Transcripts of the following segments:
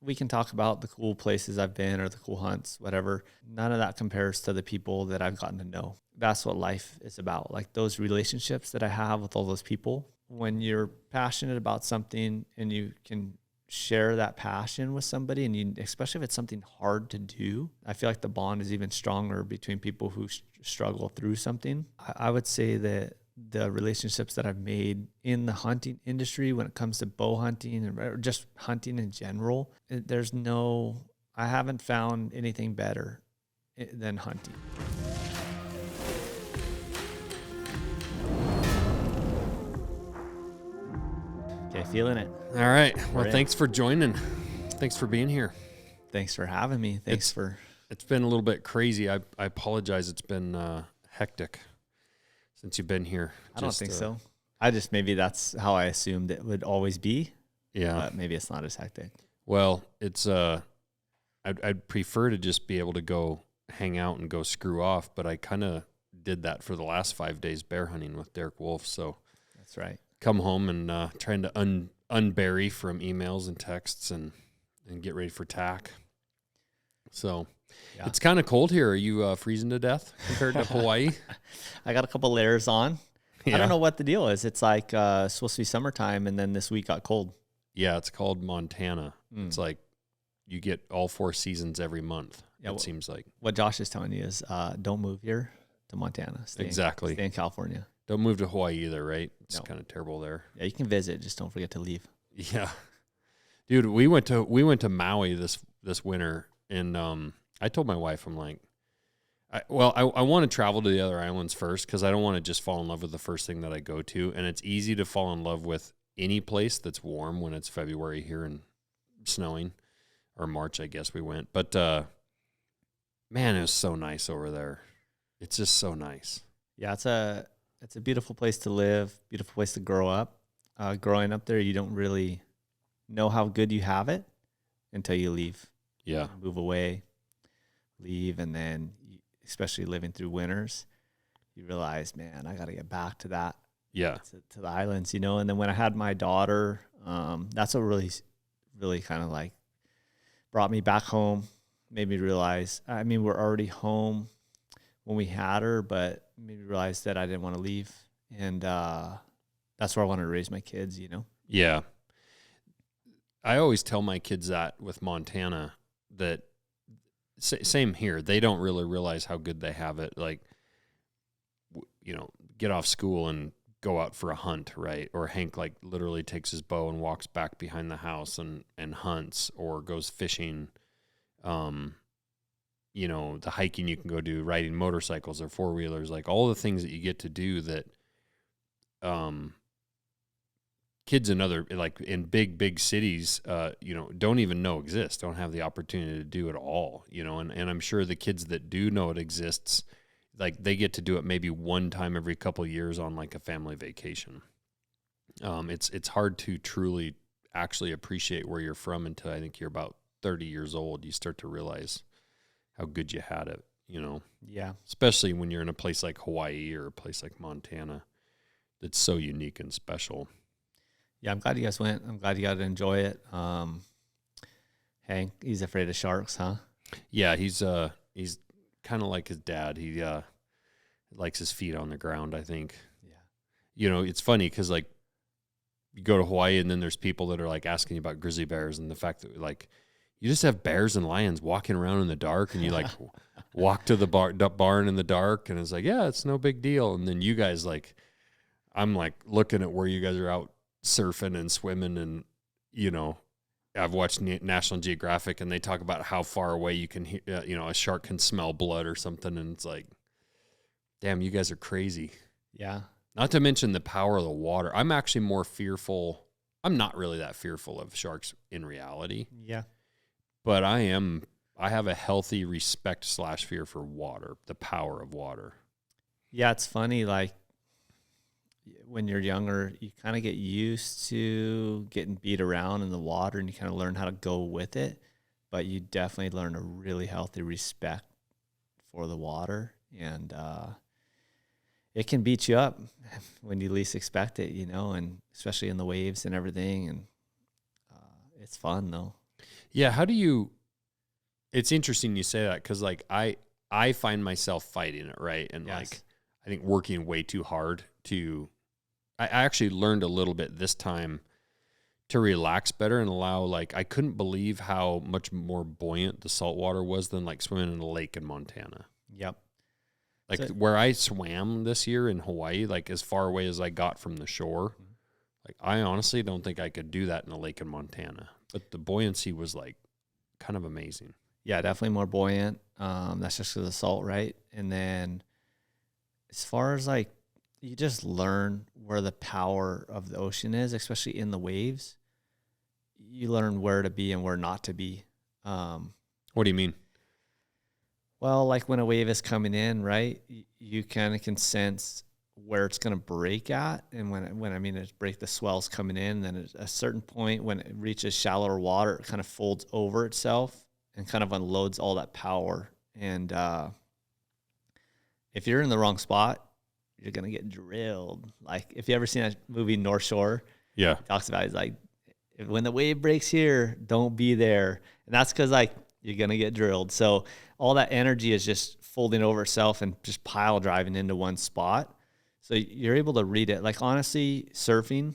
we can talk about the cool places I've been or the cool hunts, whatever. None of that compares to the people that I've gotten to know. That's what life is about. Like those relationships that I have with all those people. When you're passionate about something and you can share that passion with somebody, and you, especially if it's something hard to do, I feel like the bond is even stronger between people who struggle through something. I would say that the relationships that I've made in the hunting industry when it comes to bow hunting and just hunting in general, I haven't found anything better than hunting. Okay, feeling it. All right. Well, thanks for joining. Thanks for being here. Thanks for having me. It's been a little bit crazy. I apologize. It's been hectic since you've been here. I don't think so. Maybe that's how I assumed it would always be. Yeah. But maybe it's not as hectic. Well, it's I'd prefer to just be able to go hang out and go screw off, but I kind of did that for the last 5 days bear hunting with Derek Wolf. So that's right. Come home and trying to unbury from emails and texts and get ready for tack. So It's kind of cold here. Are you freezing to death compared to Hawaii? I got a couple layers on. Yeah. I don't know what the deal is. It's like supposed to be summertime, and then this week got cold. Yeah, it's called Montana. It's like you get all 4 seasons every month, it seems like. What Josh is telling you is don't move here to Montana. Stay in California. Don't move to Hawaii either, right? It's kind of terrible there. Yeah, you can visit, just don't forget to leave. Yeah. Dude, we went to Maui this winter, and I told my wife, I'm like, I want to travel to the other islands first because I don't want to just fall in love with the first thing that I go to. And it's easy to fall in love with any place that's warm when it's February here and snowing, or March, I guess we went. But man, it was so nice over there. It's just so nice. Yeah, it's a beautiful place to live, beautiful place to grow up. Growing up there, you don't really know how good you have it until you leave. Yeah. Move away, leave, and then especially living through winters, you realize, man, I got to get back to that. Yeah. To the islands, And then when I had my daughter, that's what really, really kind of like brought me back home, made me realize, we're already home when we had her, but made me realize that I didn't want to leave. And that's where I wanted to raise my kids, Yeah. I always tell my kids that with Montana, that same here. They don't really realize how good they have it. Like, get off school and go out for a hunt, right? Or Hank like literally takes his bow and walks back behind the house and hunts, or goes fishing. The hiking you can go do, riding motorcycles or 4-wheelers, like all the things that you get to do that kids in big cities, don't even know exist, don't have the opportunity to do it all, and I'm sure the kids that do know it exists, like they get to do it maybe one time every couple of years on like a family vacation. It's hard to truly actually appreciate where you're from until I think you're about 30 years old. You start to realize how good you had it, Yeah. Especially when you're in a place like Hawaii or a place like Montana that's so unique and special. Yeah, I'm glad you guys went. I'm glad you got to enjoy it. Hank, he's afraid of sharks, huh? Yeah, he's kind of like his dad. He likes his feet on the ground, I think. Yeah. It's funny because like you go to Hawaii and then there's people that are like asking you about grizzly bears and the fact that like you just have bears and lions walking around in the dark, and you like walk to the barn in the dark, and it's like, yeah, it's no big deal. And then you guys like, I'm like looking at where you guys are out surfing and swimming, and I've watched National Geographic, and they talk about how far away you can hear, a shark can smell blood or something, and it's like, damn, you guys are crazy. Yeah. Not to mention the power of the water. I'm actually more fearful. I'm not really that fearful of sharks in reality. Yeah. But I have a healthy respect / fear for water, the power of water. Yeah, it's funny, like when you're younger, you kind of get used to getting beat around in the water, and you kind of learn how to go with it, but you definitely learn a really healthy respect for the water, and it can beat you up when you least expect it, and especially in the waves and everything, and it's fun though. Yeah. It's interesting you say that because like I find myself fighting it, right? And Yes. like I think working way too hard I actually learned a little bit this time to relax better and allow, like, I couldn't believe how much more buoyant the salt water was than like swimming in a lake in Montana. Yep. Like So, where I swam this year in Hawaii, like as far away as I got from the shore, like I honestly don't think I could do that in a lake in Montana. But the buoyancy was like kind of amazing. yeah, definitely more buoyant. That's just 'cause of the salt, right? And then as far as like, you just learn where the power of the ocean is, especially in the waves. You learn where to be and where not to be. What do you mean? Well, like when a wave is coming in, right? You kind of can sense where it's going to break at, and when I mean it's break, the swell's coming in. Then at a certain point, when it reaches shallower water, it kind of folds over itself and kind of unloads all that power. And if you're in the wrong spot, you're gonna get drilled. Like if you ever seen that movie North Shore, Yeah. it talks about, it's like, when the wave breaks here, don't be there. And that's because like you're gonna get drilled. So all that energy is just folding over itself and just pile driving into one spot. So you're able to read it. Like honestly, surfing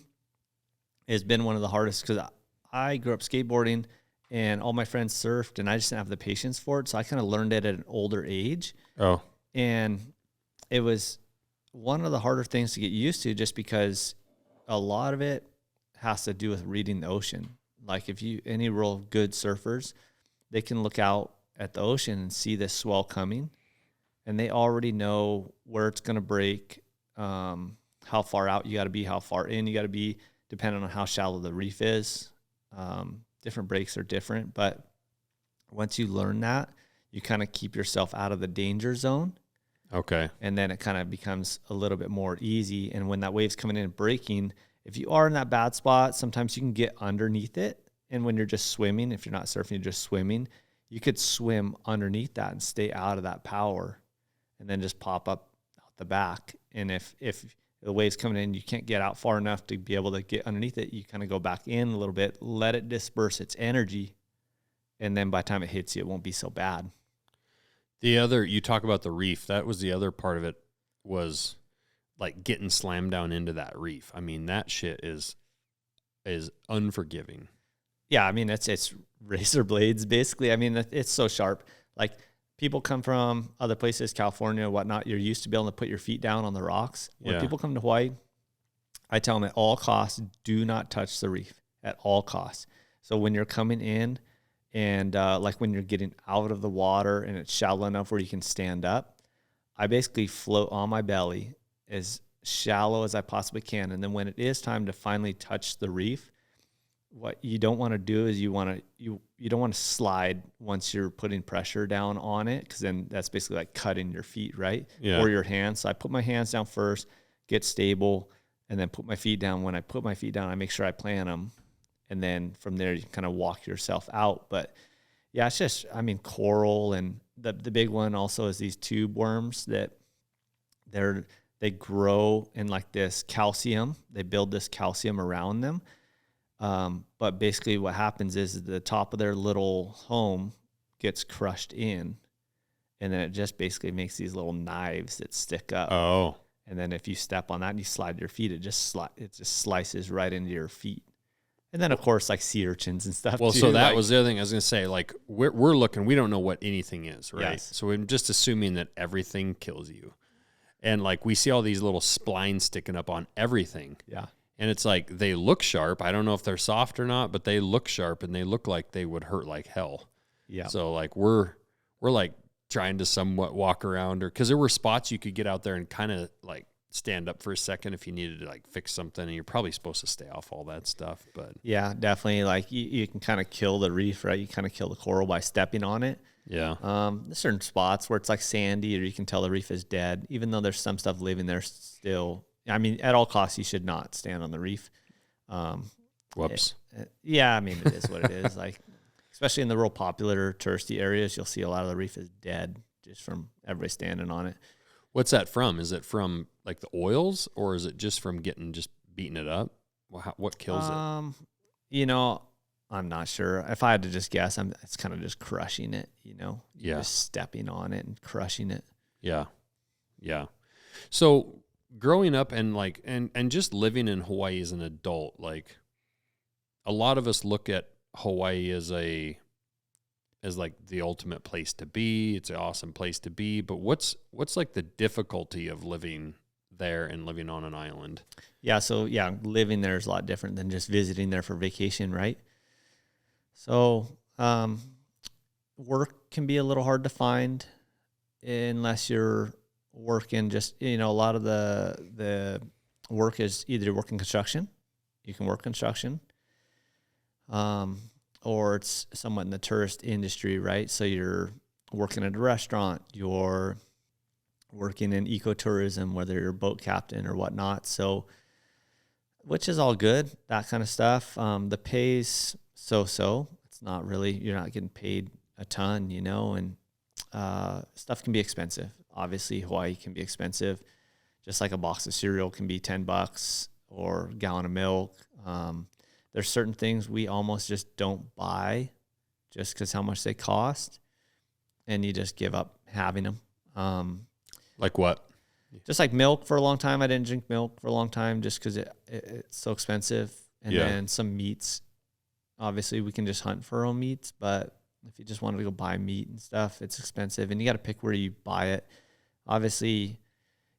has been one of the hardest because I grew up skateboarding and all my friends surfed and I just didn't have the patience for it. So I kind of learned it at an older age. Oh. And it was one of the harder things to get used to just because a lot of it has to do with reading the ocean. Like if you, any real good surfers, they can look out at the ocean and see this swell coming and they already know where it's going to break, how far out you got to be, how far in you got to be, depending on how shallow the reef is. Different breaks are different, but once you learn that, you kind of keep yourself out of the danger zone. Okay. And then it kind of becomes a little bit more easy. And when that wave's coming in and breaking, if you are in that bad spot, sometimes you can get underneath it. And when you're just swimming, if you're not surfing, you're just swimming, you could swim underneath that and stay out of that power and then just pop up out the back. And if the wave's coming in, you can't get out far enough to be able to get underneath it, you kind of go back in a little bit, let it disperse its energy. And then by the time it hits you, it won't be so bad. You talk about the reef. That was the other part of it, was like getting slammed down into that reef. I mean, that shit is unforgiving. Yeah, I mean, it's razor blades, basically. I mean, it's so sharp. Like, people come from other places, California, whatnot. You're used to be able to put your feet down on the rocks. When people come to Hawaii, I tell them at all costs, do not touch the reef at all costs. So when you're coming in and like when you're getting out of the water and it's shallow enough where you can stand up, I basically float on my belly as shallow as I possibly can. And then when it is time to finally touch the reef, what you don't want to do is you don't want to slide once you're putting pressure down on it, because then that's basically like cutting your feet, right? Yeah. Or your hands. So I put my hands down first, get stable, and then put my feet down. When I put my feet down, I make sure I plant them. And then from there, you kind of walk yourself out. But yeah, it's just, I mean, coral, and the big one also is these tube worms that they grow in like this calcium. They build this calcium around them. But basically what happens is the top of their little home gets crushed in, and then it just basically makes these little knives that stick up. Oh. And then if you step on that and you slide your feet, it just slices right into your feet. And then of course like sea urchins and stuff. Well, too. so that like, was the other thing I was going to say. Like we're looking, we don't know what anything is, right? Yes. So we're just assuming that everything kills you, and like we see all these little splines sticking up on everything. Yeah. And it's like they look sharp. I don't know if they're soft or not, but they look sharp and they look like they would hurt like hell. Yeah. So like we're like trying to somewhat walk around, or because there were spots you could get out there and kind of like stand up for a second if you needed to like fix something, and you're probably supposed to stay off all that stuff. But yeah, definitely. Like you can kind of kill the reef, right? You kind of kill the coral by stepping on it. yeah. There's certain spots where it's like sandy, or you can tell the reef is dead, even though there's some stuff living there still. I mean, at all costs, you should not stand on the reef. Whoops. Yeah, I mean, it is what it is. Like, especially in the real popular touristy areas, you'll see a lot of the reef is dead just from everybody standing on it. What's that from? Is it from like the oils, or is it just from beating it up? What kills it? You know, I'm not sure. If I had to just guess, it's kind of just crushing it, Yeah. just stepping on it and crushing it. Yeah. Yeah. So growing up and like, and just living in Hawaii as an adult, like a lot of us look at Hawaii as like the ultimate place to be. It's an awesome place to be. But what's like the difficulty of living there and living on an island? Yeah. So living there is a lot different than just visiting there for vacation, right? So, work can be a little hard to find unless you're working just, a lot of the work is either working construction, you can work construction, or it's somewhat in the tourist industry, right? So you're working at a restaurant, you're working in ecotourism, whether you're a boat captain or whatnot. So, which is all good, that kind of stuff. The pay's so. It's not really, you're not getting paid a ton, and stuff can be expensive. Obviously, Hawaii can be expensive. Just like a box of cereal can be $10 or a gallon of milk. There's certain things we almost just don't buy just because how much they cost, and you just give up having them. Like what? Just like milk for a long time. I didn't drink milk for a long time just because it's so expensive. And then some meats. Obviously, we can just hunt for our own meats, but if you just wanted to go buy meat and stuff, it's expensive, and you got to pick where you buy it. Obviously,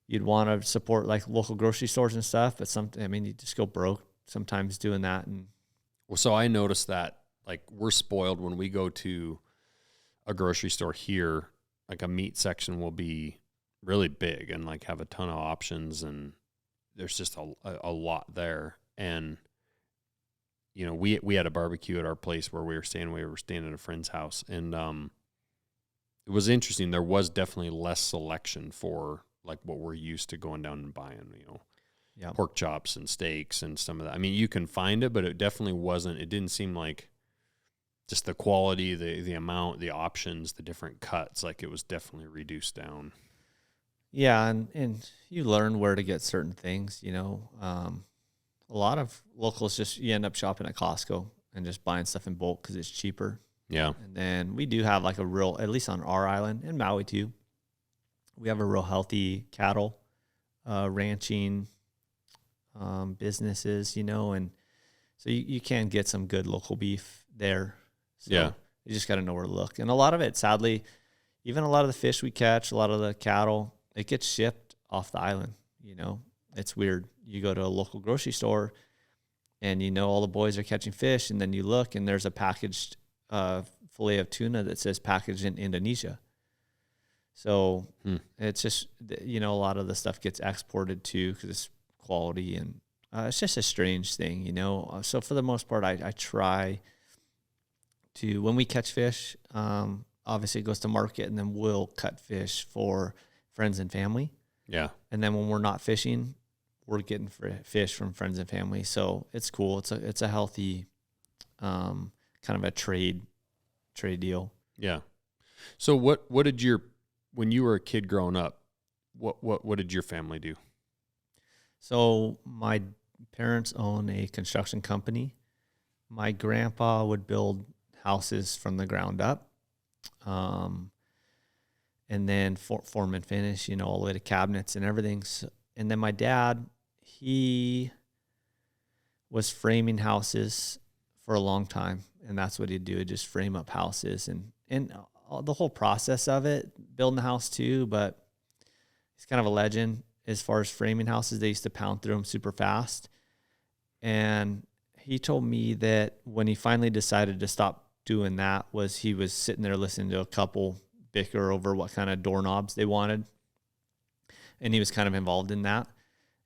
you'd want to support like local grocery stores and stuff, but you just go broke sometimes doing that. And well, so I noticed that like we're spoiled when we go to a grocery store here. Like a meat section will be really big and like have a ton of options, and there's just a lot there. And we had a barbecue at our place where we were staying. We were staying at a friend's house, and it was interesting. There was definitely less selection for like what we're used to going down and buying, pork chops and steaks and some of that. I mean, you can find it, but it definitely wasn't. It didn't seem like just the quality, the amount, the options, the different cuts. Like it was definitely reduced down. Yeah, and you learn where to get certain things. A lot of locals you end up shopping at Costco and just buying stuff in bulk because it's cheaper. Yeah. And then we do have like a real, at least on our island, and Maui too, we have a real healthy cattle ranching businesses, and so you can get some good local beef there. So you just got to know where to look. And a lot of it, sadly, even a lot of the fish we catch, a lot of the cattle, it gets shipped off the island, It's weird. You go to a local grocery store and all the boys are catching fish, and then you look and there's a packaged fillet of tuna that says packaged in Indonesia. So it's just, a lot of the stuff gets exported too because it's quality, and it's just a strange thing, So for the most part, I try to, when we catch fish, obviously it goes to market, and then we'll cut fish for friends and family. Yeah. And then when we're not fishing, we're getting fish from friends and family. So it's cool. It's a healthy kind of a trade deal. Yeah. So what did when you were a kid growing up, what did your family do? So my parents own a construction company. My grandpa would build houses from the ground up. And then form and finish, all the way to cabinets and everything. So, and then my dad, he was framing houses for a long time, and that's what he'd do. He'd just frame up houses and the whole process of it, building a house too. But he's kind of a legend as far as framing houses. They used to pound through them super fast. And he told me that when he finally decided to stop doing that he was sitting there listening to a couple bicker over what kind of doorknobs they wanted. And he was kind of involved in that.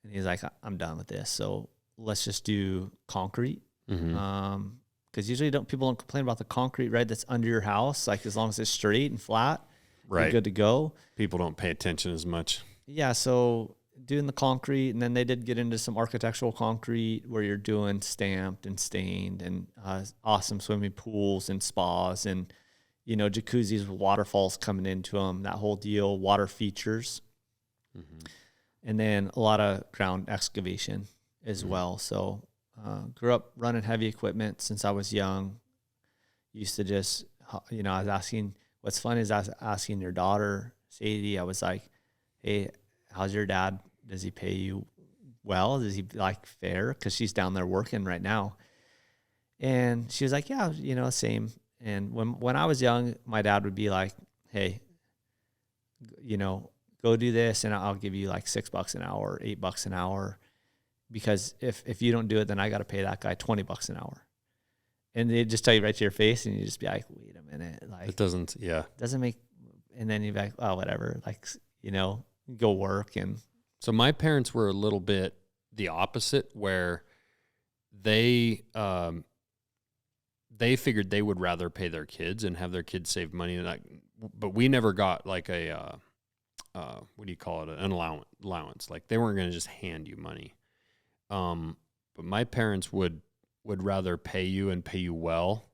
And he's like, I'm done with this. So let's just do concrete. Mm-hmm. Because usually people don't complain about the concrete, right? That's under your house. Like as long as it's straight and flat, right, you're good to go. People don't pay attention as much. Yeah. So doing the concrete, and then they did get into some architectural concrete where you're doing stamped and stained, and awesome swimming pools and spas, and jacuzzis with waterfalls coming into them, that whole deal, water features. Mm-hmm. And then a lot of ground excavation as well. So grew up running heavy equipment since I was young. Used to just, I was asking, what's fun is I was asking your daughter, Sadie, I was like, hey, how's your dad? Does he pay you well? Is he like fair? Because she's down there working right now. And she was like, yeah, same. And when I was young, my dad would be like, hey, go do this and I'll give you like $6 an hour, or $8 an hour. Because if you don't do it, then I got to pay that guy $20 an hour. And they just tell you right to your face and you just be like, wait a minute. Like, it doesn't make, and then you're like, oh, whatever. Like, go work. And so my parents were a little bit the opposite, where they figured they would rather pay their kids and have their kids save money. But we never got like a, what do you call it? An allowance. Like, they weren't going to just hand you money. But my parents would rather pay you and pay you well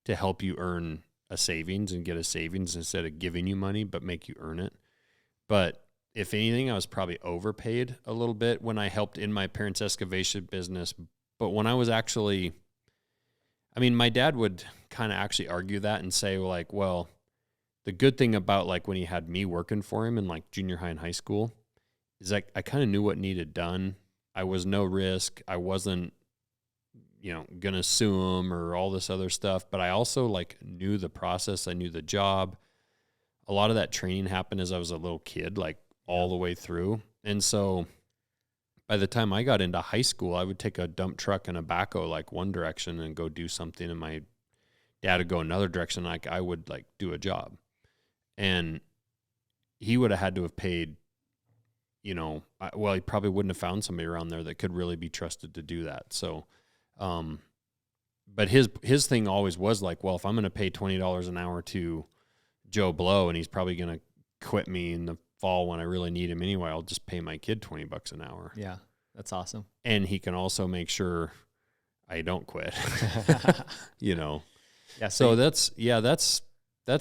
to help you earn a savings and get a savings instead of giving you money, but make you earn it. But if anything, I was probably overpaid a little bit when I helped in my parents' excavation business. But when I was actually, my dad would kind of actually argue that and say, like, well, the good thing about like when he had me working for him in like junior high and high school is like I kind of knew what needed done. I was no risk. I wasn't, going to sue him or all this other stuff. But I also like knew the process. I knew the job. A lot of that training happened as I was a little kid, like all the way through. And so by the time I got into high school, I would take a dump truck and a backhoe like one direction and go do something. And my dad would go another direction. Like I would like do a job. And he would have had to have paid, he probably wouldn't have found somebody around there that could really be trusted to do that. So, but his thing always was like, well, if I'm going to pay $20 an hour to Joe Blow and he's probably going to quit me in the fall when I really need him anyway, I'll just pay my kid $20 an hour. Yeah, that's awesome. And he can also make sure I don't quit, Yeah. So that's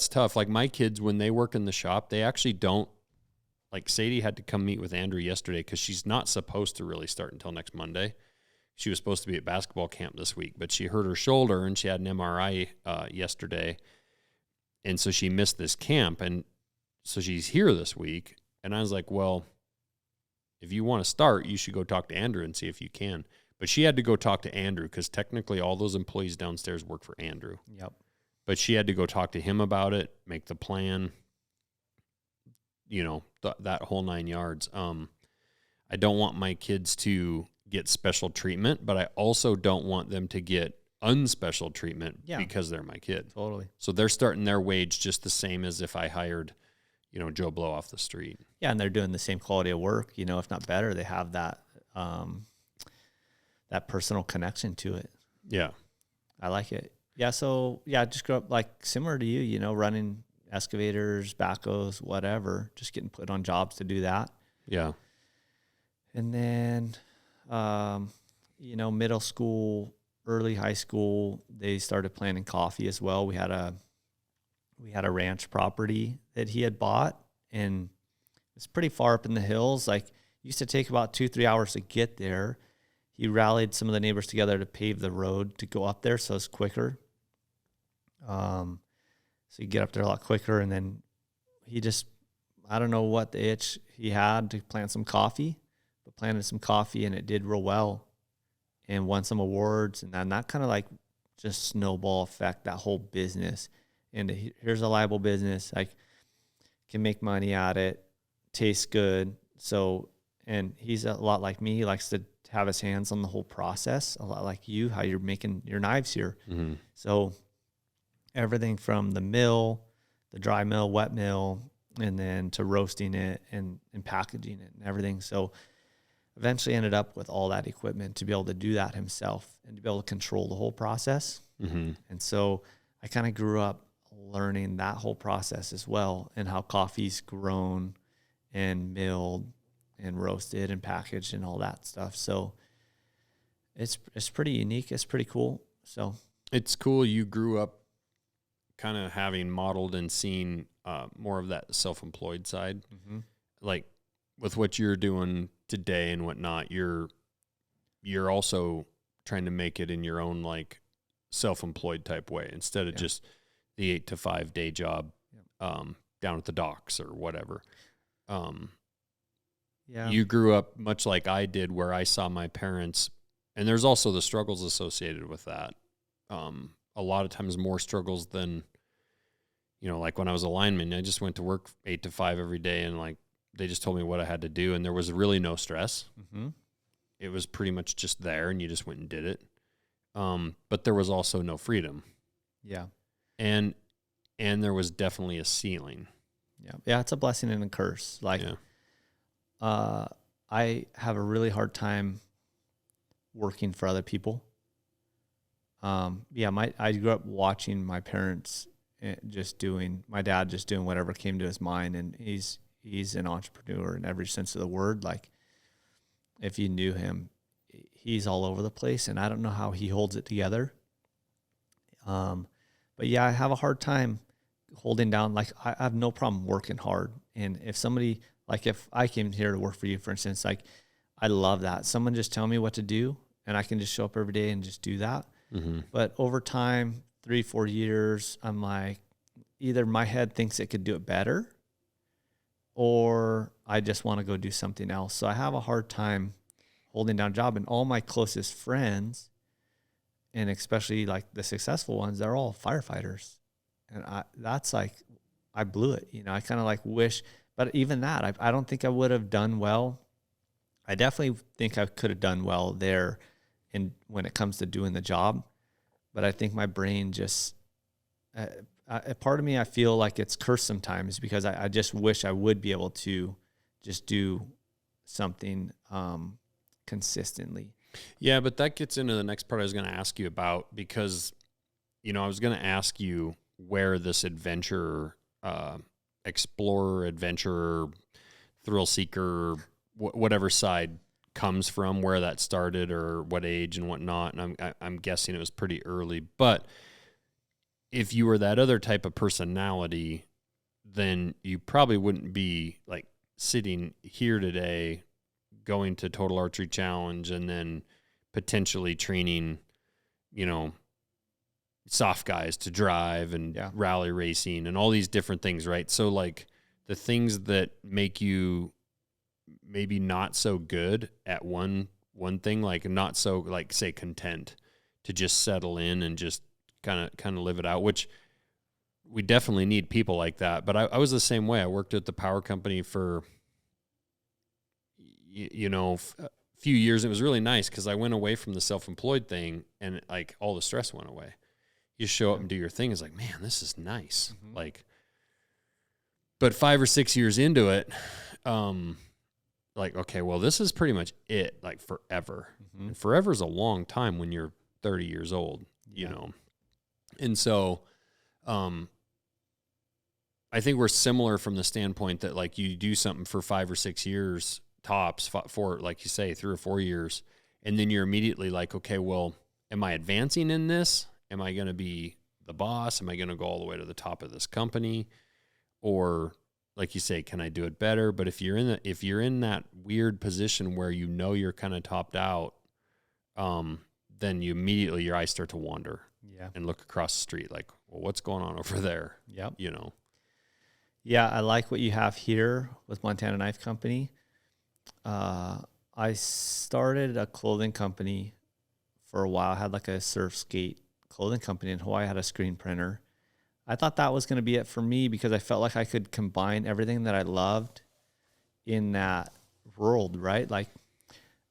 tough. Like my kids, when they work in the shop, they actually don't, like Sadie had to come meet with Andrew yesterday because she's not supposed to really start until next Monday. She was supposed to be at basketball camp this week, but she hurt her shoulder and she had an MRI yesterday. And so she missed this camp. And so she's here this week. And I was like, well, if you want to start, you should go talk to Andrew and see if you can. But she had to go talk to Andrew because technically all those employees downstairs work for Andrew. Yep. But she had to go talk to him about it, make the plan, that whole 9 yards. I don't want my kids to get special treatment, but I also don't want them to get unspecial treatment because they're my kid. Totally. So they're starting their wage just the same as if I hired, Joe Blow off the street. Yeah, and they're doing the same quality of work, if not better. They have that that personal connection to it. Yeah. I like it. Yeah, so just grew up like similar to you, running excavators, backhoes, whatever, just getting put on jobs to do that. Yeah. And then, middle school, early high school, they started planting coffee as well. We had a ranch property that he had bought, and it's pretty far up in the hills. Like, it used to take about 2-3 hours to get there. He rallied some of the neighbors together to pave the road to go up there, so it's quicker. So you get up there a lot quicker, and then he just, I don't know what the itch he had to plant some coffee, but planted some coffee, and it did real well and won some awards. And then that kind of like just snowball effect, that whole business. And here's a liable business. I can make money at it, tastes good. So, and he's a lot like me. He likes to have his hands on the whole process, a lot like you, how you're making your knives here. Mm-hmm. So everything from the mill, the dry mill, wet mill, and then to roasting it and packaging it and everything. So eventually ended up with all that equipment to be able to do that himself and to be able to control the whole process. Mm-hmm. And so I kind of grew up learning that whole process as well, and how coffee's grown and milled and roasted and packaged and all that stuff. So it's pretty unique. It's pretty cool. So it's cool you grew up kind of having modeled and seen more of that self-employed side. Mm-hmm. Like with what you're doing today and whatnot, you're also trying to make it in your own like self-employed type way instead of just the 8 to 5 day job down at the docks or whatever. You grew up much like I did, where I saw my parents, and there's also the struggles associated with that. A lot of times more struggles than, like when I was a lineman, I just went to work 8 to 5 every day, and like they just told me what I had to do, and there was really no stress. Mm-hmm. It was pretty much just there, and you just went and did it. But there was also no freedom. Yeah. And there was definitely a ceiling. Yeah. Yeah. It's a blessing and a curse. Like, I have a really hard time working for other people. I grew up watching my parents my dad just doing whatever came to his mind. And he's an entrepreneur in every sense of the word. Like, if you knew him, he's all over the place, and I don't know how he holds it together. But yeah, I have a hard time holding down. Like, I have no problem working hard. And if somebody, like if I came here to work for you, for instance, like I love that. Someone just tell me what to do and I can just show up every day and just do that. Mm-hmm. But over time, 3-4 years, I'm like, either my head thinks it could do it better or I just want to go do something else. So I have a hard time holding down a job. And all my closest friends, and especially like the successful ones, they're all firefighters. And that's like, I blew it. I kind of like wish, but even that, I don't think I would have done well. I definitely think I could have done well there when it comes to doing the job. But I think my brain just, a part of me, I feel like it's cursed sometimes because I just wish I would be able to just do something consistently. Yeah, but that gets into the next part I was going to ask you about, because, I was going to ask you where this adventurer, explorer, adventurer, thrill seeker, whatever side comes from, where that started or what age and whatnot. And I'm guessing it was pretty early. But if you were that other type of personality, then you probably wouldn't be like sitting here today going to Total Archery Challenge and then potentially training, soft guys to drive and rally racing and all these different things, right? So like the things that make you maybe not so good at one thing, like not so like say content to just settle in and just kind of live it out, which we definitely need people like that. But I was the same way. I worked at the power company for, a few years. It was really nice because I went away from the self-employed thing and like all the stress went away. You show up and do your thing. It's like, man, this is nice. Mm-hmm. Like, but 5 or 6 years into it, like, okay, well, this is pretty much it, like forever. Mm-hmm. And forever is a long time when you're 30 years old, you know? And so, I think we're similar from the standpoint that like you do something for 5 or 6 years tops, for like you say 3 or 4 years, and then you're immediately like, okay, well, am I advancing in this? Am I going to be the boss? Am I going to go all the way to the top of this company? Or like you say, can I do it better? But if you're in that weird position where you're kind of topped out, then you immediately, your eyes start to wander and look across the street like, well, what's going on over there? Yep. Yeah, I like what you have here with Montana Knife Company. I started a clothing company for a while. I had like a surf skate clothing company in Hawaii. I had a screen printer. I thought that was going to be it for me because I felt like I could combine everything that I loved in that world, right? Like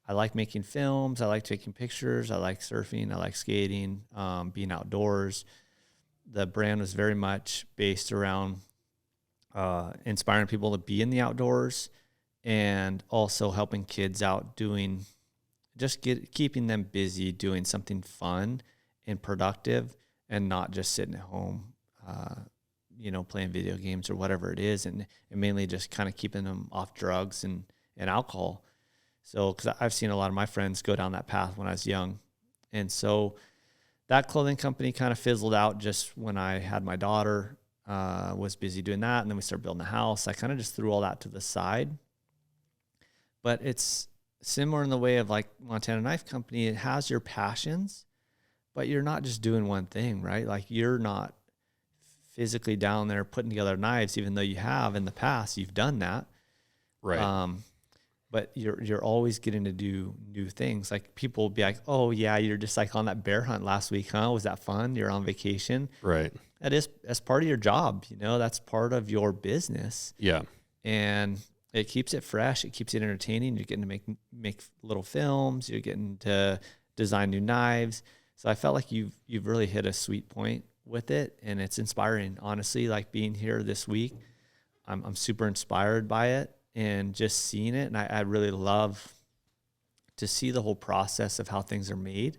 I like making films. I like taking pictures. I like surfing. I like skating, being outdoors. The brand was very much based around inspiring people to be in the outdoors and also helping kids out keeping them busy doing something fun and productive and not just sitting at home, playing video games or whatever it is. And mainly just kind of keeping them off drugs and alcohol. So, cause I've seen a lot of my friends go down that path when I was young. And so that clothing company kind of fizzled out just when I had my daughter, was busy doing that. And then we started building a house. I kind of just threw all that to the side. But it's similar in the way of like Montana Knife Company, it has your passions, but you're not just doing one thing, right? Like you're not physically down there putting together knives, even though you have in the past, you've done that. Right. But you're always getting to do new things. Like people will be like, oh yeah, you're just like on that bear hunt last week, huh? Was that fun? You're on vacation. Right. That's part of your job. That's part of your business. Yeah. And it keeps it fresh. It keeps it entertaining. You're getting to make little films. You're getting to design new knives. So I felt like you've really hit a sweet point with it, and it's inspiring. Honestly, like being here this week, I'm super inspired by it and just seeing it. And I really love to see the whole process of how things are made.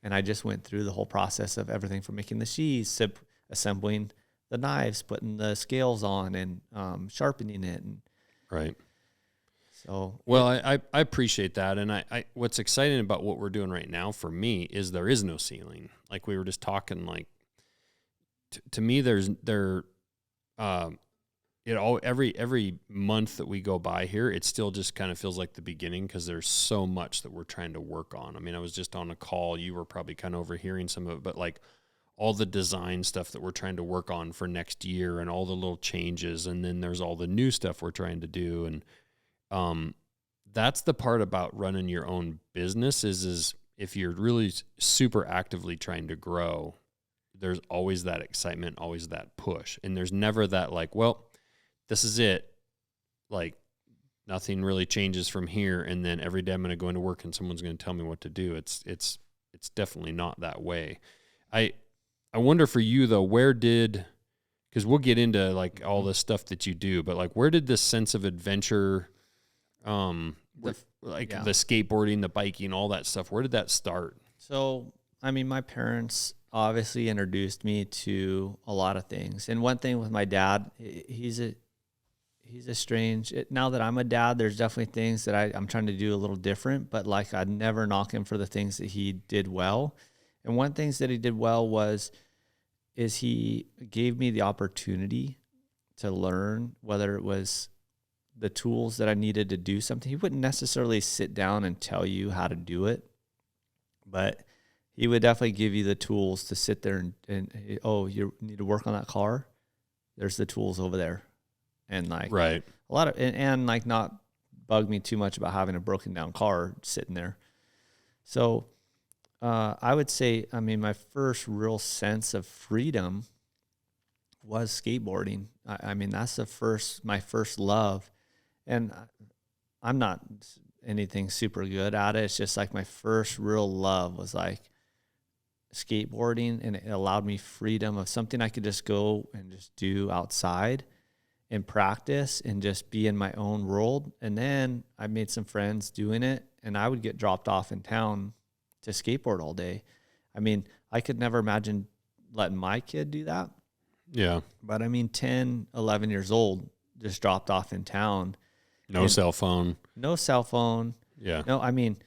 And I just went through the whole process of everything from making the sheaths to assembling the knives, putting the scales on, and sharpening it. And right. So, well, I appreciate that. And I what's exciting about what we're doing right now for me is there is no ceiling. Like we were just talking, like to me, every month that we go by here, it still just kind of feels like the beginning because there's so much that we're trying to work on. I mean, I was just on a call. You were probably kind of overhearing some of it, but like all the design stuff that we're trying to work on for next year and all the little changes. And then there's all the new stuff we're trying to do. And that's the part about running your own business is if you're really super actively trying to grow, there's always that excitement, always that push. And there's never that like, well, this is it. Like nothing really changes from here. And then every day I'm going to go into work and someone's going to tell me what to do. It's definitely not that way. I wonder for you though, because we'll get into like all the stuff that you do, but like where did this sense of adventure, the skateboarding, the biking, all that stuff, where did that start? So, I mean, my parents obviously introduced me to a lot of things. And one thing with my dad, he's a strange, now that I'm a dad, there's definitely things that I'm trying to do a little different, but like I'd never knock him for the things that he did well. And one things that he did well is he gave me the opportunity to learn, whether it was the tools that I needed to do something. He wouldn't necessarily sit down and tell you how to do it, but he would definitely give you the tools to sit there and oh, you need to work on that car. There's the tools over there. And like right. a lot of, and like not bug me too much about having a broken down car sitting there. So, I would say, I mean, my first real sense of freedom was skateboarding. I mean, that's my first love. And I'm not anything super good at it. It's just like my first real love was like skateboarding, and it allowed me freedom of something I could just go and just do outside and practice and just be in my own world. And then I made some friends doing it, and I would get dropped off in town to skateboard all day. I mean, I could never imagine letting my kid do that. Yeah. But I mean, 10, 11 years old, just dropped off in town. No cell phone. No cell phone. Yeah. No, I mean,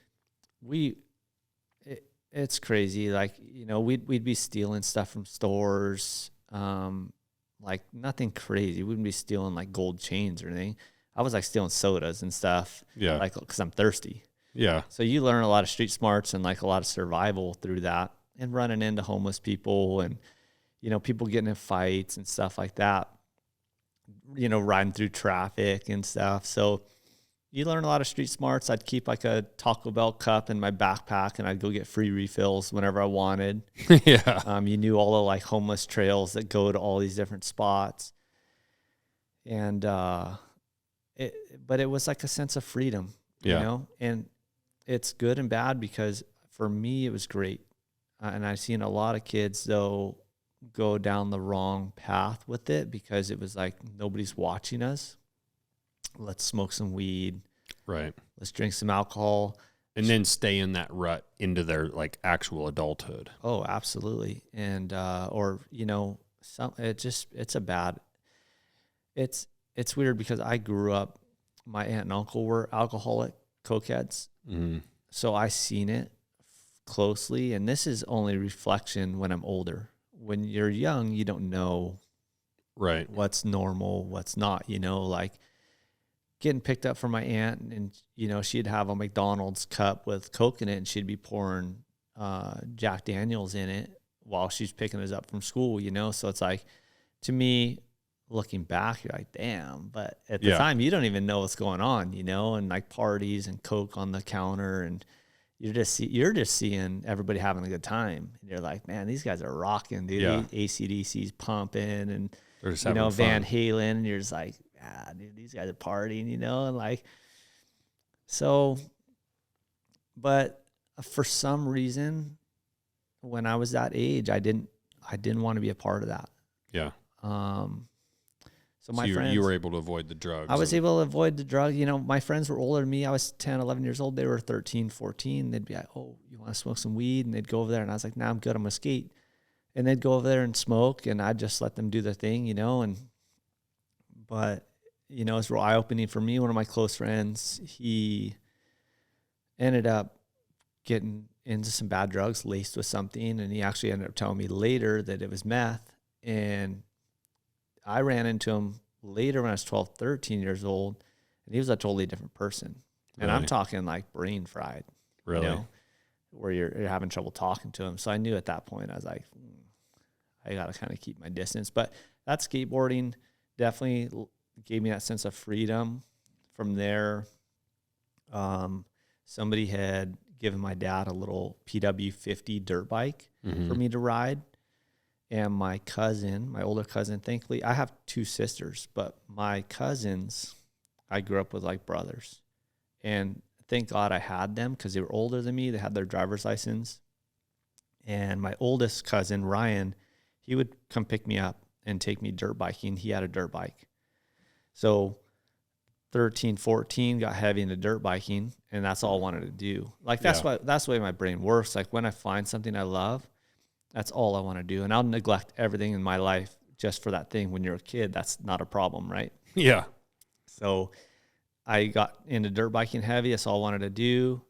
it's crazy. Like, we'd be stealing stuff from stores. Like nothing crazy. We wouldn't be stealing like gold chains or anything. I was like stealing sodas and stuff. Yeah. Like, cause I'm thirsty. Yeah. So you learn a lot of street smarts and like a lot of survival through that, and running into homeless people and, people getting in fights and stuff like that, riding through traffic and stuff. So you learn a lot of street smarts. I'd keep like a Taco Bell cup in my backpack, and I'd go get free refills whenever I wanted. Yeah. You knew all the like homeless trails that go to all these different spots. And, but it was like a sense of freedom, and it's good and bad, because for me, it was great. And I've seen a lot of kids though go down the wrong path with it, because it was like, nobody's watching us. Let's smoke some weed. Right. Let's drink some alcohol. And then stay in that rut into their like actual adulthood. Oh, absolutely. And, it's weird, because I grew up, my aunt and uncle were alcoholic cokeheads. Mm-hmm. So I seen it closely, and this is only reflection when I'm older. When you're young, you don't know right what's normal, what's not, like getting picked up from my aunt, and you know, she'd have a McDonald's cup with Coke in it, and she'd be pouring Jack Daniels in it while she's picking us up from school, you know? So it's like, to me, looking back, you're like, damn, but at the time you don't even know what's going on, you know, and like parties and Coke on the counter, and you're just seeing everybody having a good time. And you're like, man, these guys are rocking, dude. Yeah. AC/DC's pumping, and They're just you know, having fun. Van Halen, and you're just like, dude, these guys are partying, you know, and like, so, but for some reason, when I was that age, I didn't want to be a part of that. Yeah. So my friends, you were able to avoid the drugs. I was able to avoid the drug. You know, my friends were older than me. I was 10, 11 years old. They were 13, 14. They'd be like, oh, you want to smoke some weed? And they'd go over there. And I was like, nah, I'm good. I'm going to skate. And they'd go over there and smoke, and I'd just let them do their thing, you know. But, you know, it's real eye-opening for me. One of my close friends, he ended up getting into some bad drugs laced with something. And he actually ended up telling me later that it was meth. And I ran into him later when I was 12, 13 years old, and he was a totally different person. And I'm talking like brain fried, really, you know, where you're having trouble talking to him. So I knew at that point, I was like, I got to kind of keep my distance. But that skateboarding definitely gave me that sense of freedom. From there, somebody had given my dad a little PW50 dirt bike for me to ride. And my cousin, my older cousin, thankfully, I have two sisters, but my cousins, I grew up with like brothers. And thank God I had them because they were older than me. They had their driver's license. And my oldest cousin, Ryan, he would come pick me up and take me dirt biking. He had a dirt bike. So 13, 14, got heavy into dirt biking, and that's all I wanted to do. Like, that's the way my brain works. Like, when I find something I love, that's all I want to do. And I'll neglect everything in my life just for that thing. When you're a kid, that's not a problem, right? Yeah. So I got into dirt biking heavy. That's all I wanted to do.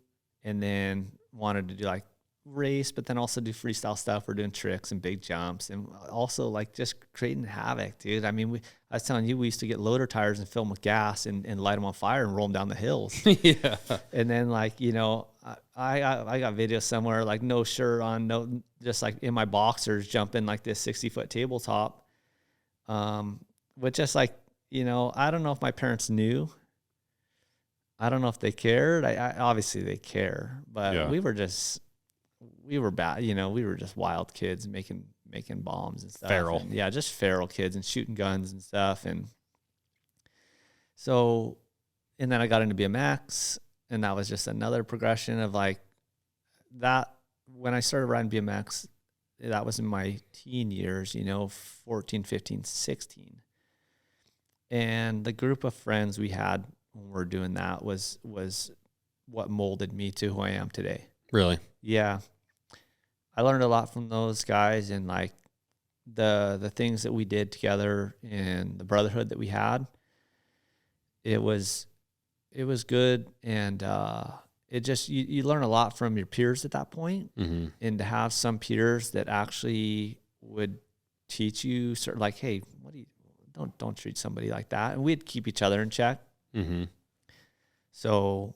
And then wanted to do like race, but then also do freestyle stuff. We're doing tricks and big jumps, and also like just creating havoc, dude. I mean, I was telling you, we used to get loader tires and fill them with gas and light them on fire and roll them down the hills. Yeah. And then, like, you know, I got videos somewhere, like no shirt on, no, just like in my boxers jumping like this 60-foot tabletop. With just like, you know, I don't know if my parents knew. I don't know if they cared. I obviously they care, but we were bad, you know, we were just wild kids making bombs and stuff. Feral. And, yeah, just feral kids and shooting guns and stuff. And so, and then I got into BMX, and that was just another progression of like that. When I started riding BMX, that was in my teen years, you know, 14, 15, 16. And the group of friends we had when we were doing that was what molded me to who I am today. Really? Yeah. I learned a lot from those guys, and like the things that we did together and the brotherhood that we had. It was good, and it just you learn a lot from your peers at that point, and to have some peers that actually would teach you sort of like, hey, don't treat somebody like that, and we'd keep each other in check. So,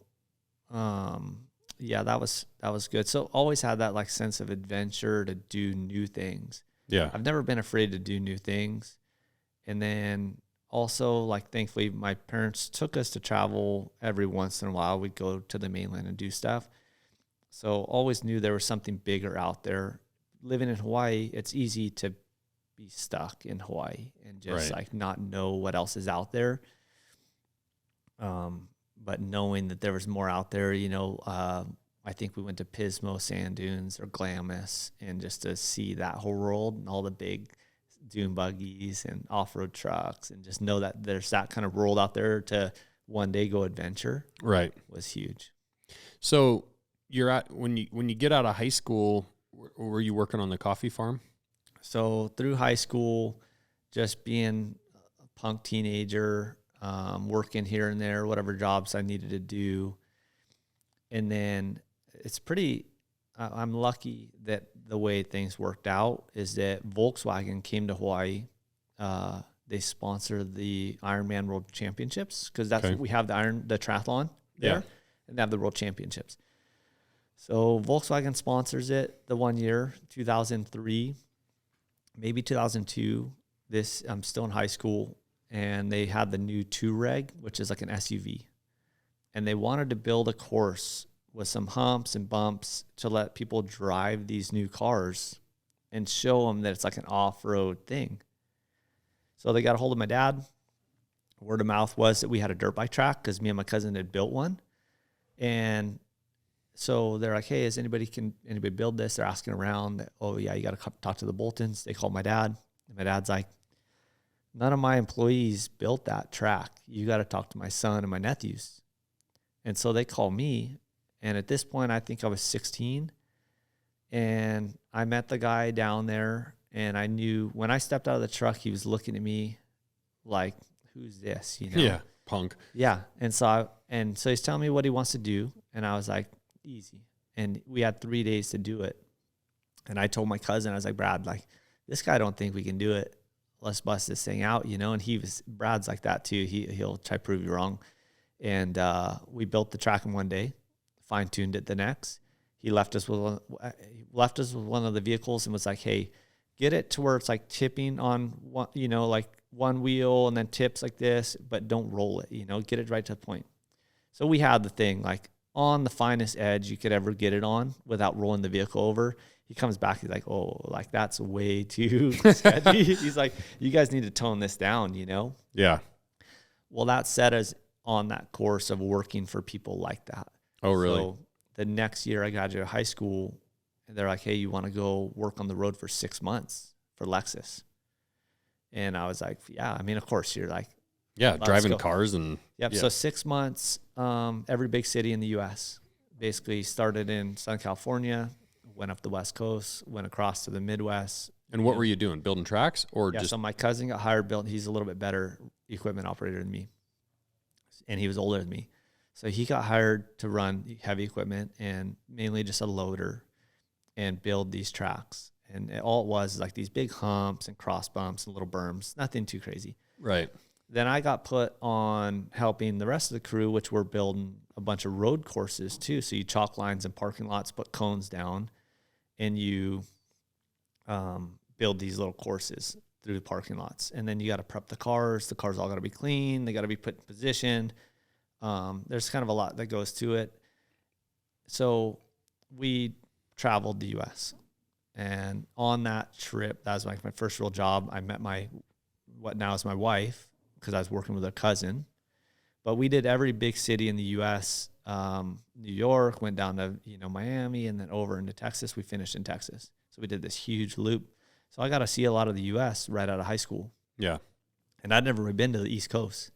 yeah, that was good. So always had that like sense of adventure to do new things. Yeah. I've never been afraid to do new things. And then also, like, thankfully my parents took us to travel every once in a while. We'd go to the mainland and do stuff. So always knew there was something bigger out there. Living in Hawaii, it's easy to be stuck in Hawaii and just like not know what else is out there. But knowing that there was more out there, you know, I think we went to Pismo Sand Dunes or Glamis, and just to see that whole world and all the big dune buggies and off-road trucks, and just know that there's that kind of world out there to one day go adventure. Right. Was huge. So you're at, when you get out of high school, were you working on the coffee farm? So through high school, just being a punk teenager, working here and there, whatever jobs I needed to do. And then it's I'm lucky that the way things worked out is that Volkswagen came to Hawaii they sponsor the Ironman World Championships, because that's Okay. we have the triathlon there, Yeah. and they have the World Championships. So Volkswagen sponsors it the one year, 2003, maybe 2002. I'm still in high school, and they had the new Touareg, which is like an SUV, and they wanted to build a course with some humps and bumps to let people drive these new cars and show them that it's like an off-road thing. So they got a hold of my dad. Word of mouth was that we had a dirt bike track because me and my cousin had built one. And so they're like, hey, anybody build this? They're asking around. Oh, yeah, you got to talk to the Boltons. They called my dad. And my dad's like, none of my employees built that track. You got to talk to my son and my nephews. And so they call me. And at this point, I think I was 16. And I met the guy down there. And I knew when I stepped out of the truck, he was looking at me like, who's this? You know? Yeah. Punk. Yeah. And so he's telling me what he wants to do. And I was like, easy. And we had 3 days to do it. And I told my cousin, I was like, Brad, like, this guy don't think we can do it. Let's bust this thing out, you know? And Brad's like that too. He'll try to prove you wrong. And we built the track in one day, fine-tuned it the next. He left us with one of the vehicles and was like, hey, get it to where it's like tipping on one, you know, like one wheel and then tips like this, but don't roll it, you know, get it right to the point. So we had the thing like on the finest edge you could ever get it on without rolling the vehicle over. He comes back, he's like, oh, like that's way too sketchy. He's like, you guys need to tone this down, you know? Yeah. Well, that set us on that course of working for people like that. Oh, really? So the next year I graduated high school, and they're like, hey, you want to go work on the road for 6 months for Lexus? And I was like, yeah, I mean, of course. You're like, yeah, driving go. cars and yep. Yeah. So 6 months, every big city in the U.S. Basically started in Southern California, went up the West Coast, went across to the Midwest. And what were you doing? Building tracks or Yeah, just? so my cousin got hired, he's a little bit better equipment operator than me, and he was older than me. So he got hired to run heavy equipment and mainly just a loader and build these tracks. And all it was like these big humps and cross bumps and little berms, nothing too crazy. Right. Then I got put on helping the rest of the crew, which were building a bunch of road courses too. So you chalk lines in parking lots, put cones down, and you build these little courses through the parking lots. And then you got to prep the cars. The cars all got to be clean. They got to be put in position. There's kind of a lot that goes to it. So we traveled the U.S. And on that trip, that was like my first real job. I met what now is my wife, because I was working with her cousin. But we did every big city in the U.S. New York, went down to Miami, and then over into Texas. We finished in Texas. So we did this huge loop. So I got to see a lot of the U.S. right out of high school. Yeah. And I'd never really been to the East Coast.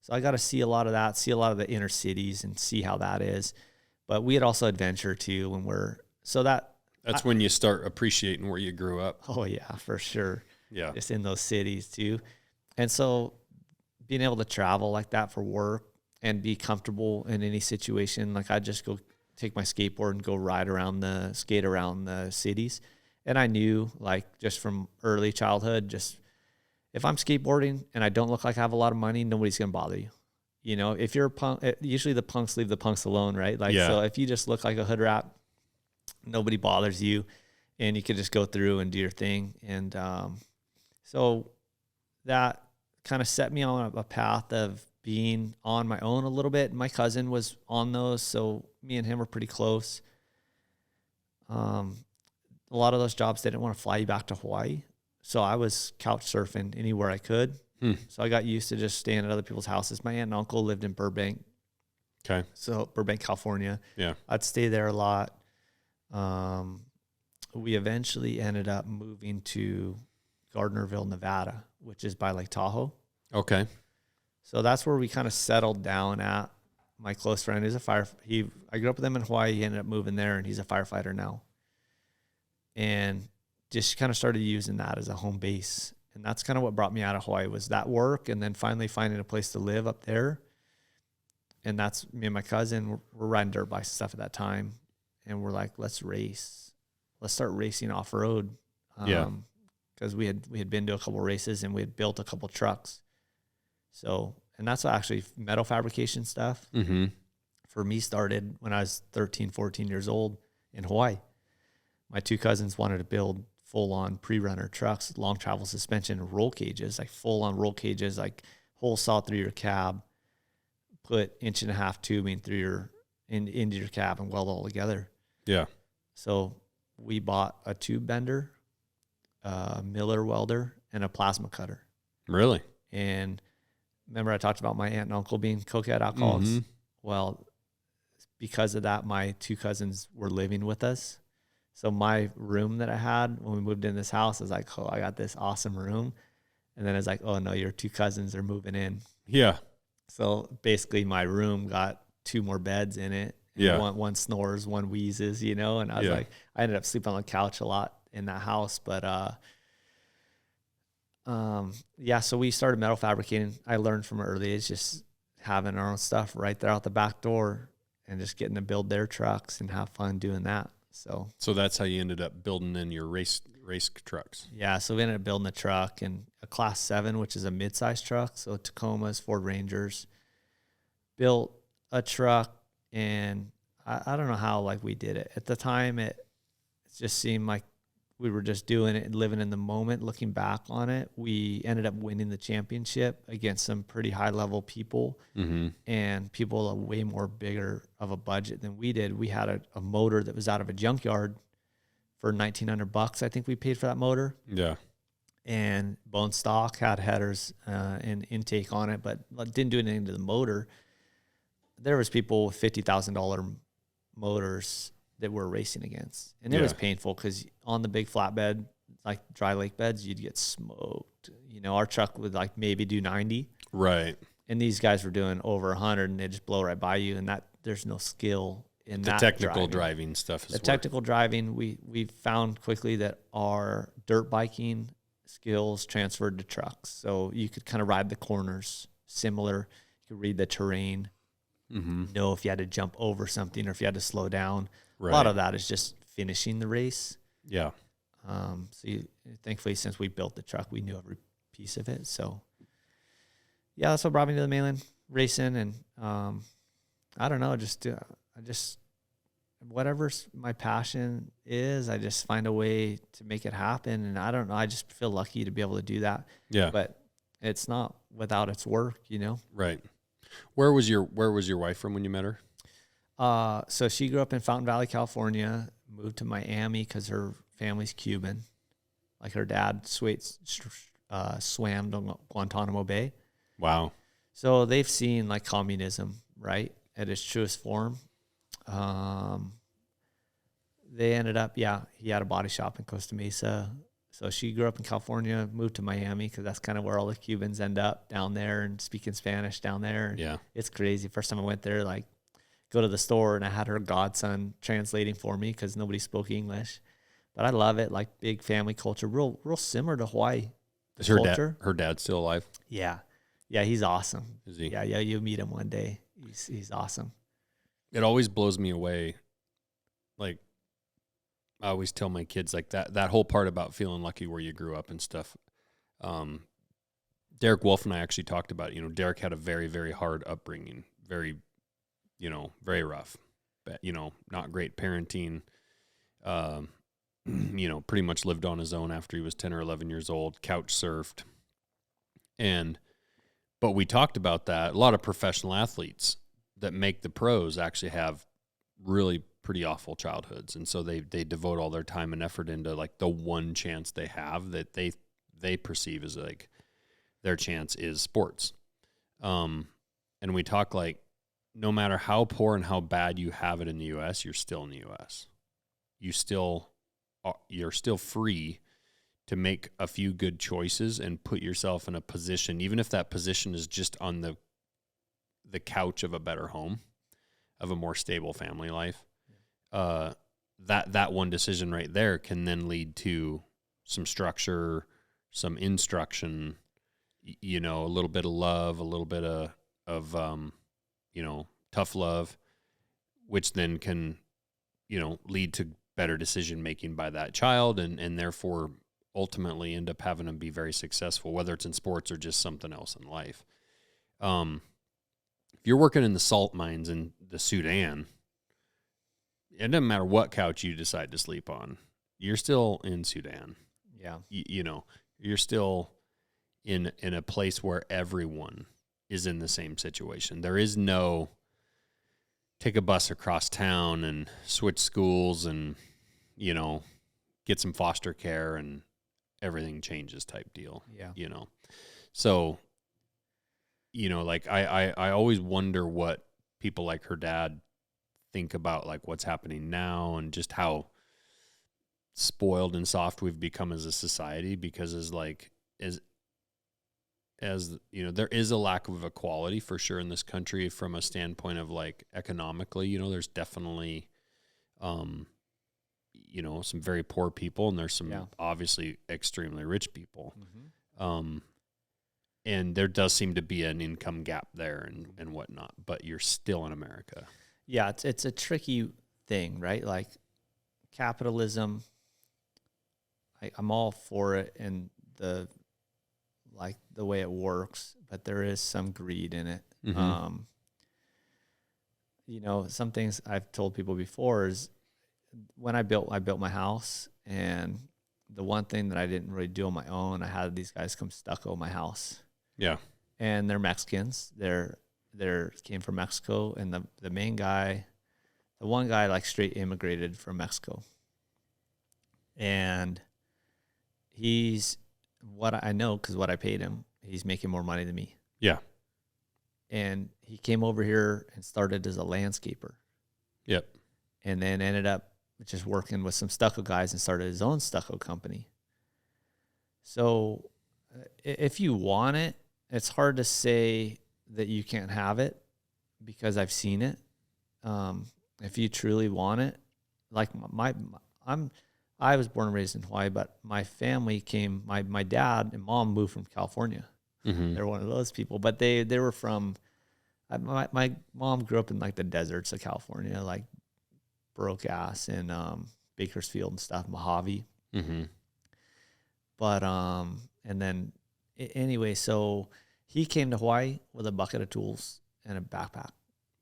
So I got to see a lot of that, see a lot of the inner cities and see how that is. But we had also adventure too that's when you start appreciating where you grew up. Oh yeah, for sure. Yeah. Just in those cities too. And so being able to travel like that for work and be comfortable in any situation, like I'd just go take my skateboard and go skate around the cities. And I knew, like, just from early childhood, just if I'm skateboarding and I don't look like I have a lot of money, nobody's going to bother you. You know, if you're a punk, usually the punks leave the punks alone, right? Like, yeah. So if you just look like a hood rat, nobody bothers you, and you can just go through and do your thing. And so that kind of set me on a path of being on my own a little bit. My cousin was on those, so me and him were pretty close. A lot of those jobs, they didn't want to fly you back to Hawaii. So I was couch surfing anywhere I could. So I got used to just staying at other people's houses. My aunt and uncle lived in Burbank. Okay. So Burbank, California. Yeah. I'd stay there a lot. We eventually ended up moving to Gardnerville, Nevada, which is by Lake Tahoe. Okay. So that's where we kind of settled down at. My close friend is I grew up with him in Hawaii. He ended up moving there, and he's a firefighter now. And just kind of started using that as a home base. And that's kind of what brought me out of Hawaii, was that work, and then finally finding a place to live up there. And that's me and my cousin. We're riding dirt bikes and stuff at that time. And we're like, let's race. Let's start racing off-road. Yeah. because we had been to a couple races and we had built a couple trucks. So, and that's actually metal fabrication stuff for me started when I was 13, 14 years old in Hawaii. My two cousins wanted to build full-on pre-runner trucks, long travel suspension, roll cages, like full-on roll cages, like hole saw through your cab, put 1.5-inch tubing through into your cab and weld it all together. Yeah. So we bought a tube bender, a Miller welder, and a plasma cutter. Really? And remember I talked about my aunt and uncle being cokehead alcoholics? Well, because of that, my two cousins were living with us. So my room that I had when we moved in this house, I was like, oh, I got this awesome room. And then it's like, oh no, your two cousins are moving in. Yeah. So basically my room got 2 more beds in it. Yeah. One snores, one wheezes, and I was like, I ended up sleeping on the couch a lot in that house. But so we started metal fabricating. I learned from an early age, just having our own stuff right there out the back door and just getting to build their trucks and have fun doing that. So that's how you ended up building in your race trucks. Yeah, so we ended up building a truck and a Class 7, which is a mid-size truck. So Tacomas, Ford Rangers. Built a truck, and I don't know how we did it. At the time, it just seemed like we were just doing it and living in the moment. Looking back on it, we ended up winning the championship against some pretty high-level people, and people way more bigger of a budget than we did. We had a motor that was out of a junkyard for $1,900. I think we paid for that motor. Yeah. And bone stock, had headers and intake on it, but didn't do anything to the motor. There was people with $50,000 motors that we're racing against. And it was painful because on the big flatbed, like dry lake beds, you'd get smoked. Our truck would maybe do 90. Right. And these guys were doing over 100 and they just blow right by you. And there's no skill in the that technical driving stuff. The technical driving, we found quickly that our dirt biking skills transferred to trucks. So you could kind of ride the corners similar. You could read the terrain, know if you had to jump over something or if you had to slow down. Right. A lot of that is just finishing the race. Yeah. Thankfully, since we built the truck, we knew every piece of it. So, yeah, that's what brought me to the mainland racing. And I don't know, whatever my passion is, I just find a way to make it happen. And I don't know, I just feel lucky to be able to do that. Yeah. But it's not without its work, Right. Where was your wife from when you met her? So she grew up in Fountain Valley, California, moved to Miami because her family's Cuban. Like her dad swam to Guantanamo Bay. Wow. So they've seen communism, right, at its truest form. They ended up, he had a body shop in Costa Mesa. So she grew up in California, moved to Miami because that's kind of where all the Cubans end up, down there and speaking Spanish down there. Yeah. It's crazy. First time I went there, go to the store and I had her godson translating for me because nobody spoke English. But I love it, big family culture, real similar to Hawaii. Is her dad still alive? Yeah. Yeah, he's awesome. Is he? Yeah, you'll meet him one day. He's awesome. It always blows me away. I always tell my kids that whole part about feeling lucky where you grew up and stuff. Derek Wolf and I actually talked about it. Derek had a very, very hard upbringing, very, very rough, but, not great parenting. Pretty much lived on his own after he was 10 or 11 years old, couch surfed. But we talked about that. A lot of professional athletes that make the pros actually have really pretty awful childhoods. And so they devote all their time and effort into the one chance they have that they perceive as their chance is sports. And we talk no matter how poor and how bad you have it in the U.S., you're still in the U.S. You're still free to make a few good choices and put yourself in a position, even if that position is just on the couch of a better home, of a more stable family life. That one decision right there can then lead to some structure, some instruction, a little bit of love, a little bit of tough love, which then can, lead to better decision making by that child and therefore ultimately end up having to be very successful, whether it's in sports or just something else in life. If you're working in the salt mines in the Sudan, it doesn't matter what couch you decide to sleep on. You're still in Sudan. Yeah. You know, you're still in a place where everyone is in the same situation. There is no take a bus across town and switch schools and, you know, get some foster care and everything changes type deal. Yeah. You know, so, you know, like I always wonder what people like her dad think about like what's happening now and just how spoiled and soft we've become as a society, because as you know, there is a lack of equality for sure in this country from a standpoint of like economically, you know, there's definitely, you know, some very poor people and there's some obviously extremely rich people. Mm-hmm. And there does seem to be an income gap there and whatnot, but you're still in America. Yeah. It's a tricky thing, right? Like capitalism, I'm all for it and the way it works, but there is some greed in it. Mm-hmm. You know, some things I've told people before is when I built my house, and the one thing that I didn't really do on my own, I had these guys come stucco my house. Yeah. And they're Mexicans. They're came from Mexico, and the main guy, the one guy like straight immigrated from Mexico. And he's what I know, because what I paid him, he's making more money than me. Yeah. And he came over here and started as a landscaper. Yep. And then ended up just working with some stucco guys and started his own stucco company. So if you want it, it's hard to say that you can't have it, because I've seen it. If you truly want it, like I was born and raised in Hawaii, but my family came, my dad and mom moved from California. Mm-hmm. They're one of those people, but they were from, my mom grew up in like the deserts of California, like Broke Ass and Bakersfield and stuff, Mojave. Mm-hmm. But, and then anyway, so he came to Hawaii with a bucket of tools and a backpack.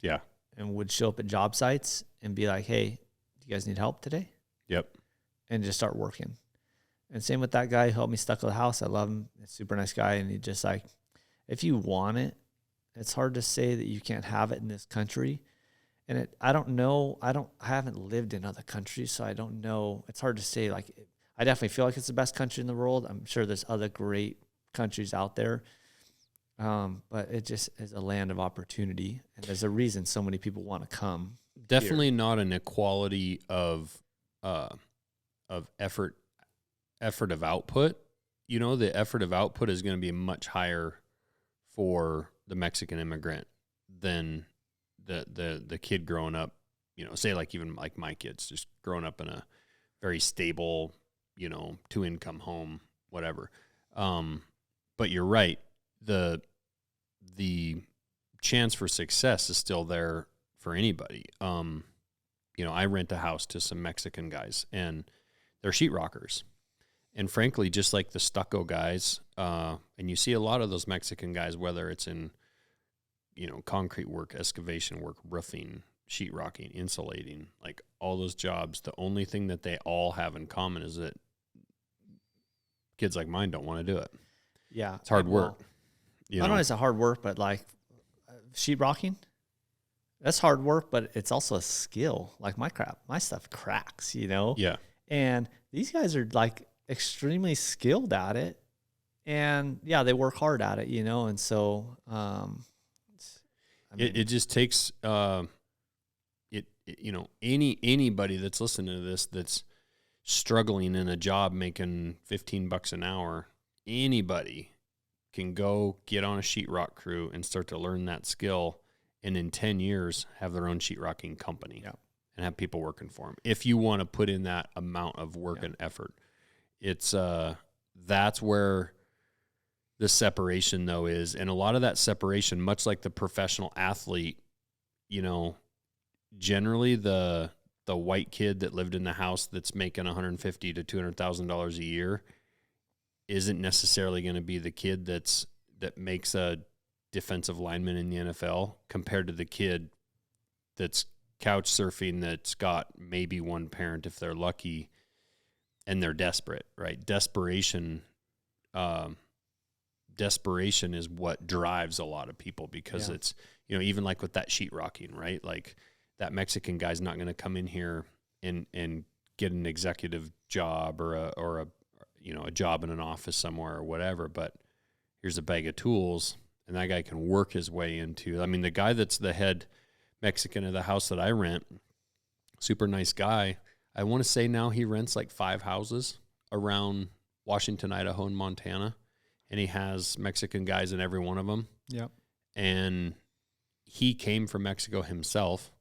Yeah. And would show up at job sites and be like, hey, do you guys need help today? Yep. And just start working. And same with that guy who helped me stucco the house. I love him. He's a super nice guy. And he just like, if you want it, it's hard to say that you can't have it in this country. And I don't know. I haven't lived in other countries, so I don't know. It's hard to say. Like, I definitely feel like it's the best country in the world. I'm sure there's other great countries out there. But it just is a land of opportunity. And there's a reason so many people want to come. Definitely here. Not an equality of effort of output. You know, the effort of output is going to be much higher for the Mexican immigrant than the kid growing up, you know, say like even like my kids just growing up in a very stable, you know, 2-income home, whatever. But you're right. The chance for success is still there for anybody. You know, I rent a house to some Mexican guys, and they're sheetrockers. And frankly, just like the stucco guys, and you see a lot of those Mexican guys, whether it's in, you know, concrete work, excavation work, roofing, sheetrocking, insulating, like all those jobs, the only thing that they all have in common is that kids like mine don't want to do it. Yeah. It's hard work. You know? I don't know it's a hard work, but like sheetrocking, that's hard work, but it's also a skill. Like my stuff cracks, you know? Yeah. And these guys are like extremely skilled at it. And yeah, they work hard at it, you know? And so, it just takes, you know, anybody that's listening to this, that's struggling in a job making $15 an hour, anybody can go get on a sheetrock crew and start to learn that skill, and in 10 years have their own sheetrocking company. Yeah. And have people working for them. If you want to put in that amount of work and effort, it's that's where the separation though is. And a lot of that separation, much like the professional athlete, you know, generally the white kid that lived in the house that's making $150,000 to $200,000 a year, isn't necessarily going to be the kid that makes a defensive lineman in the NFL compared to the kid that's couch surfing that's got maybe one parent if they're lucky and they're desperate, right? Desperation is what drives a lot of people because it's, even like with that sheetrocking, right? Like that Mexican guy's not going to come in here and get an executive job or a job in an office somewhere or whatever, but here's a bag of tools and that guy can work his way into, I mean, the guy that's the head Mexican of the house that I rent, super nice guy. I want to say now he rents like 5 houses around Washington, Idaho, and Montana, and he has Mexican guys in every one of them. Yep. And he came from Mexico himself.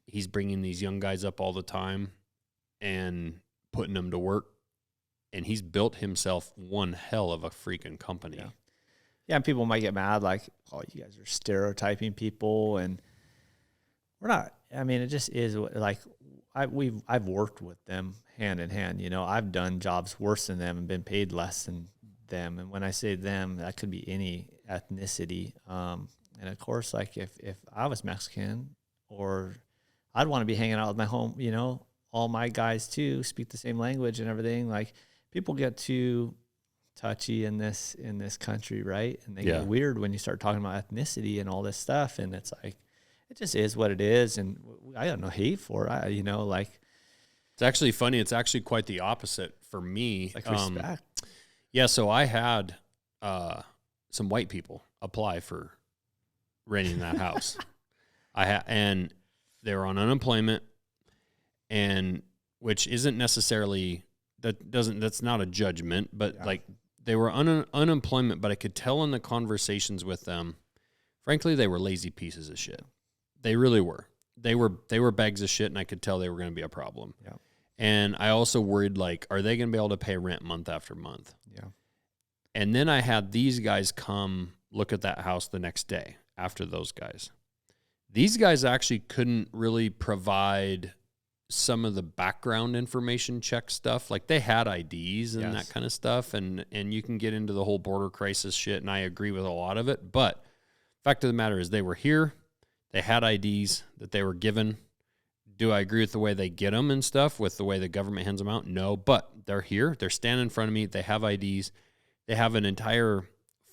He's bringing these young guys up all the time and putting them to work, and he's built himself one hell of a freaking company. Yeah, and people might get mad like, oh, you guys are stereotyping people, and we're not. I mean, it just is like I've worked with them hand in hand. I've done jobs worse than them and been paid less than them. And when I say them, that could be any ethnicity. And of course, like if I was Mexican, or I'd want to be hanging out with my home, all my guys too speak the same language and everything. Like people get too touchy in this country, right? And they get weird when you start talking about ethnicity and all this stuff. And it's like, it just is what it is. And I got no hate for it. It's actually funny. It's actually quite the opposite for me. Like respect. Yeah. So I had some white people apply for renting that house. And they were on unemployment, and which isn't necessarily, that's not a judgment, but like they were unemployment, but I could tell in the conversations with them, frankly, they were lazy pieces of shit. They really were. They were bags of shit, and I could tell they were going to be a problem. Yeah. And I also worried, like, are they going to be able to pay rent month after month? Yeah. And then I had these guys come look at that house the next day after those guys. These guys actually couldn't really provide some of the background information check stuff. Like they had IDs and that kind of stuff. And you can get into the whole border crisis shit. And I agree with a lot of it. But fact of the matter is they were here. They had IDs that they were given. Do I agree with the way they get them and stuff, with the way the government hands them out? No, but they're here. They're standing in front of me. They have IDs. They have an entire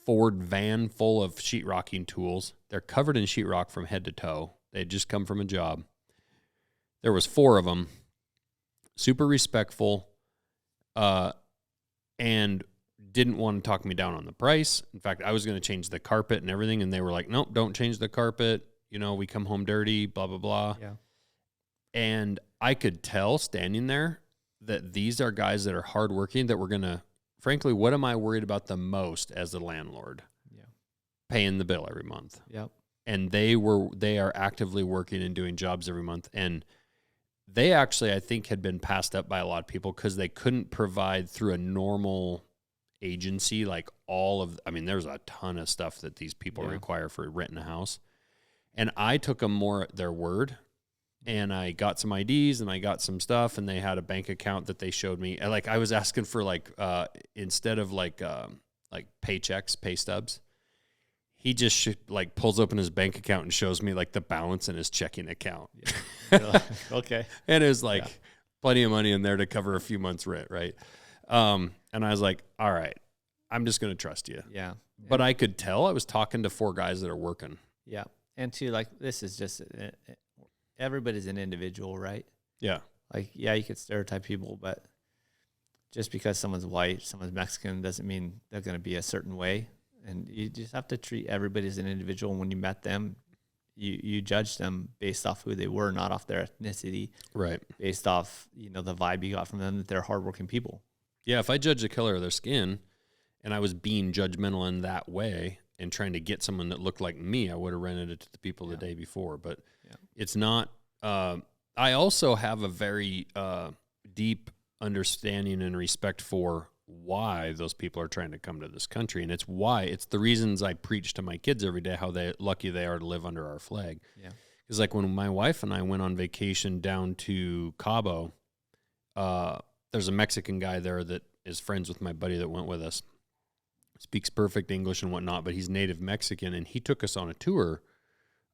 Ford van full of sheetrocking tools. They're covered in sheetrock from head to toe. They had just come from a job. There was 4 of them, super respectful, and didn't want to talk me down on the price. In fact, I was going to change the carpet and everything, and they were like, nope, don't change the carpet. We come home dirty, blah, blah, blah. Yeah. And I could tell standing there that these are guys that are hardworking, that we're going to, frankly, what am I worried about the most as a landlord? Yeah. Paying the bill every month. Yep. And they are actively working and doing jobs every month. And they actually, I think, had been passed up by a lot of people because they couldn't provide through a normal agency, like there's a ton of stuff that these people require for renting a house. And I took them more at their word, and I got some IDs and I got some stuff, and they had a bank account that they showed me. And like I was asking for instead of like paychecks, pay stubs, he just pulls open his bank account and shows me like the balance in his checking account. Yeah. Okay. And it was plenty of money in there to cover a few months rent, right? And I was like, all right, I'm just going to trust you. Yeah. But I could tell I was talking to 4 guys that are working. Yeah. And this is just, everybody's an individual, right? Yeah. Like, yeah, you could stereotype people, but just because someone's white, someone's Mexican, doesn't mean they're going to be a certain way. And you just have to treat everybody as an individual. And when you met them, you judge them based off who they were, not off their ethnicity. Right. Based off, the vibe you got from them, that they're hardworking people. Yeah, if I judged the color of their skin and I was being judgmental in that way and trying to get someone that looked like me, I would have rented it to the people the day before. But it's not. I also have a very deep understanding and respect for why those people are trying to come to this country. And it's the reasons I preach to my kids every day, how lucky they are to live under our flag. Yeah. Because like when my wife and I went on vacation down to Cabo, there's a Mexican guy there that is friends with my buddy that went with us, speaks perfect English and whatnot, but he's native Mexican, and he took us on a tour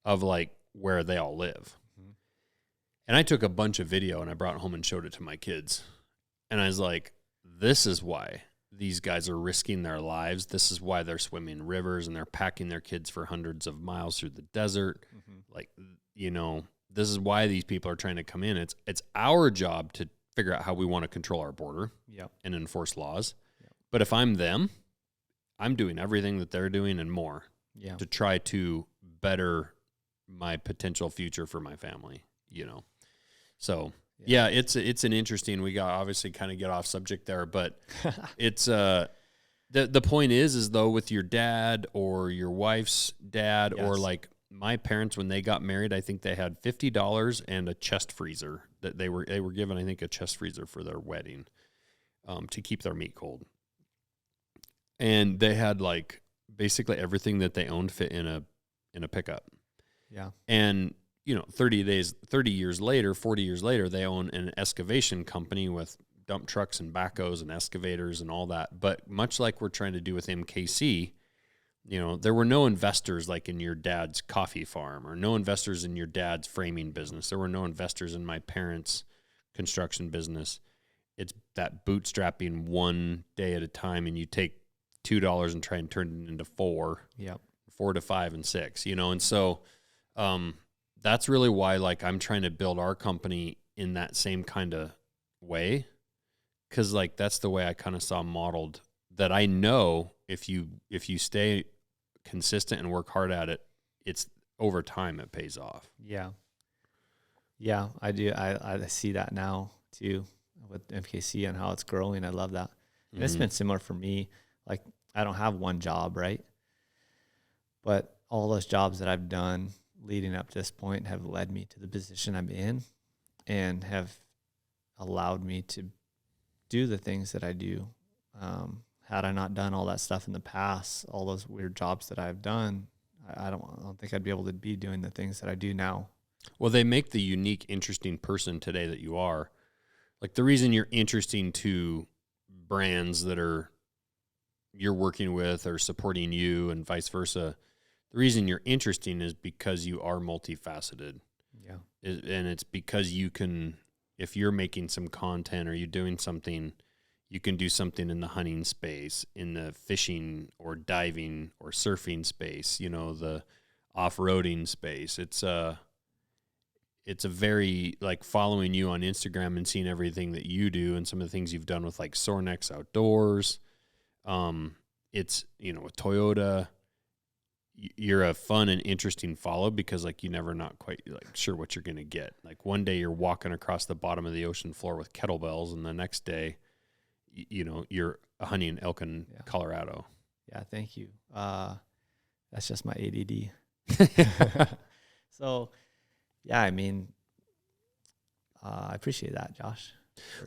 of like where they all live. Mm-hmm. And I took a bunch of video and I brought it home and showed it to my kids. And I was like, this is why these guys are risking their lives. This is why they're swimming rivers and they're packing their kids for hundreds of miles through the desert. Mm-hmm. Like, you know, this is why these people are trying to come in. It's our job to figure out how we want to control our border and enforce laws. Yep. But if I'm them, I'm doing everything that they're doing and more to try to better my potential future for my family, you know? So yeah, it's an interesting, we got obviously kind of get off subject there, but it's, the point is though, with your dad or your wife's dad or like my parents, when they got married, I think they had $50 and a chest freezer that they were given, I think a chest freezer for their wedding, to keep their meat cold. And they had like basically everything that they owned fit in a pickup. Yeah. And, you know, 40 years later, they own an excavation company with dump trucks and backhoes and excavators and all that. But much like we're trying to do with MKC, you know, there were no investors like in your dad's coffee farm or no investors in your dad's framing business. There were no investors in my parents' construction business. It's that bootstrapping one day at a time, and you take $2 and try and turn it into $4 to $5 and $6, you know? And so, that's really why, like, I'm trying to build our company in that same kind of way. 'Cause like, that's the way I kind of saw modeled, that I know if you stay consistent and work hard at it, it's over time, it pays off. Yeah. Yeah, I do. I see that now too with MKC and how it's growing. I love that. And it's been similar for me. Like, I don't have one job, right? But all those jobs that I've done leading up to this point have led me to the position I'm in and have allowed me to do the things that I do. Had I not done all that stuff in the past, all those weird jobs that I've done, I don't think I'd be able to be doing the things that I do now. Well, they make the unique, interesting person today that you are. Like, the reason you're interesting to brands that you're working with or supporting you and vice versa, the reason you're interesting is because you are multifaceted. Yeah. And it's because you can, if you're making some content or you're doing something, you can do something in the hunting space, in the fishing or diving or surfing space, you know, the off-roading space. It's a very, like, following you on Instagram and seeing everything that you do and some of the things you've done with, like, Sornex Outdoors. It's, you know, with Toyota, you're a fun and interesting follow because, like, you never not quite, like, sure what you're going to get. Like, one day you're walking across the bottom of the ocean floor with kettlebells, and the next day, you know, you're hunting elk in Colorado. Yeah, thank you. That's just my ADD. So, yeah, I mean, I appreciate that, Josh.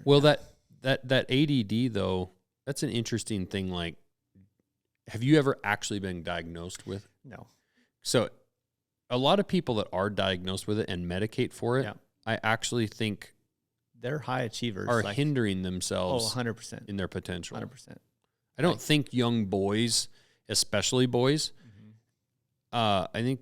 Well, that ADD, though, that's an interesting thing. Like, have you ever actually been diagnosed with? No. So a lot of people that are diagnosed with it and medicate for it, I actually think they're high achievers, are hindering themselves 100% in their potential. 100%. I don't think young boys, especially boys, I think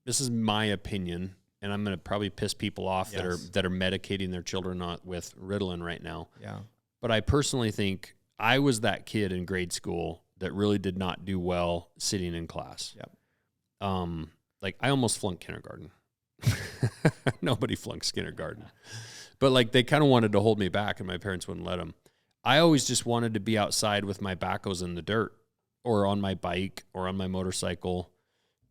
this is my opinion, and I'm going to probably piss people off that are medicating their children with Ritalin right now. Yeah. But I personally think I was that kid in grade school that really did not do well sitting in class. Yep. Like, I almost flunked kindergarten. Nobody flunks kindergarten. But, like, they kind of wanted to hold me back, and my parents wouldn't let them. I always just wanted to be outside with my backhoes in the dirt or on my bike or on my motorcycle,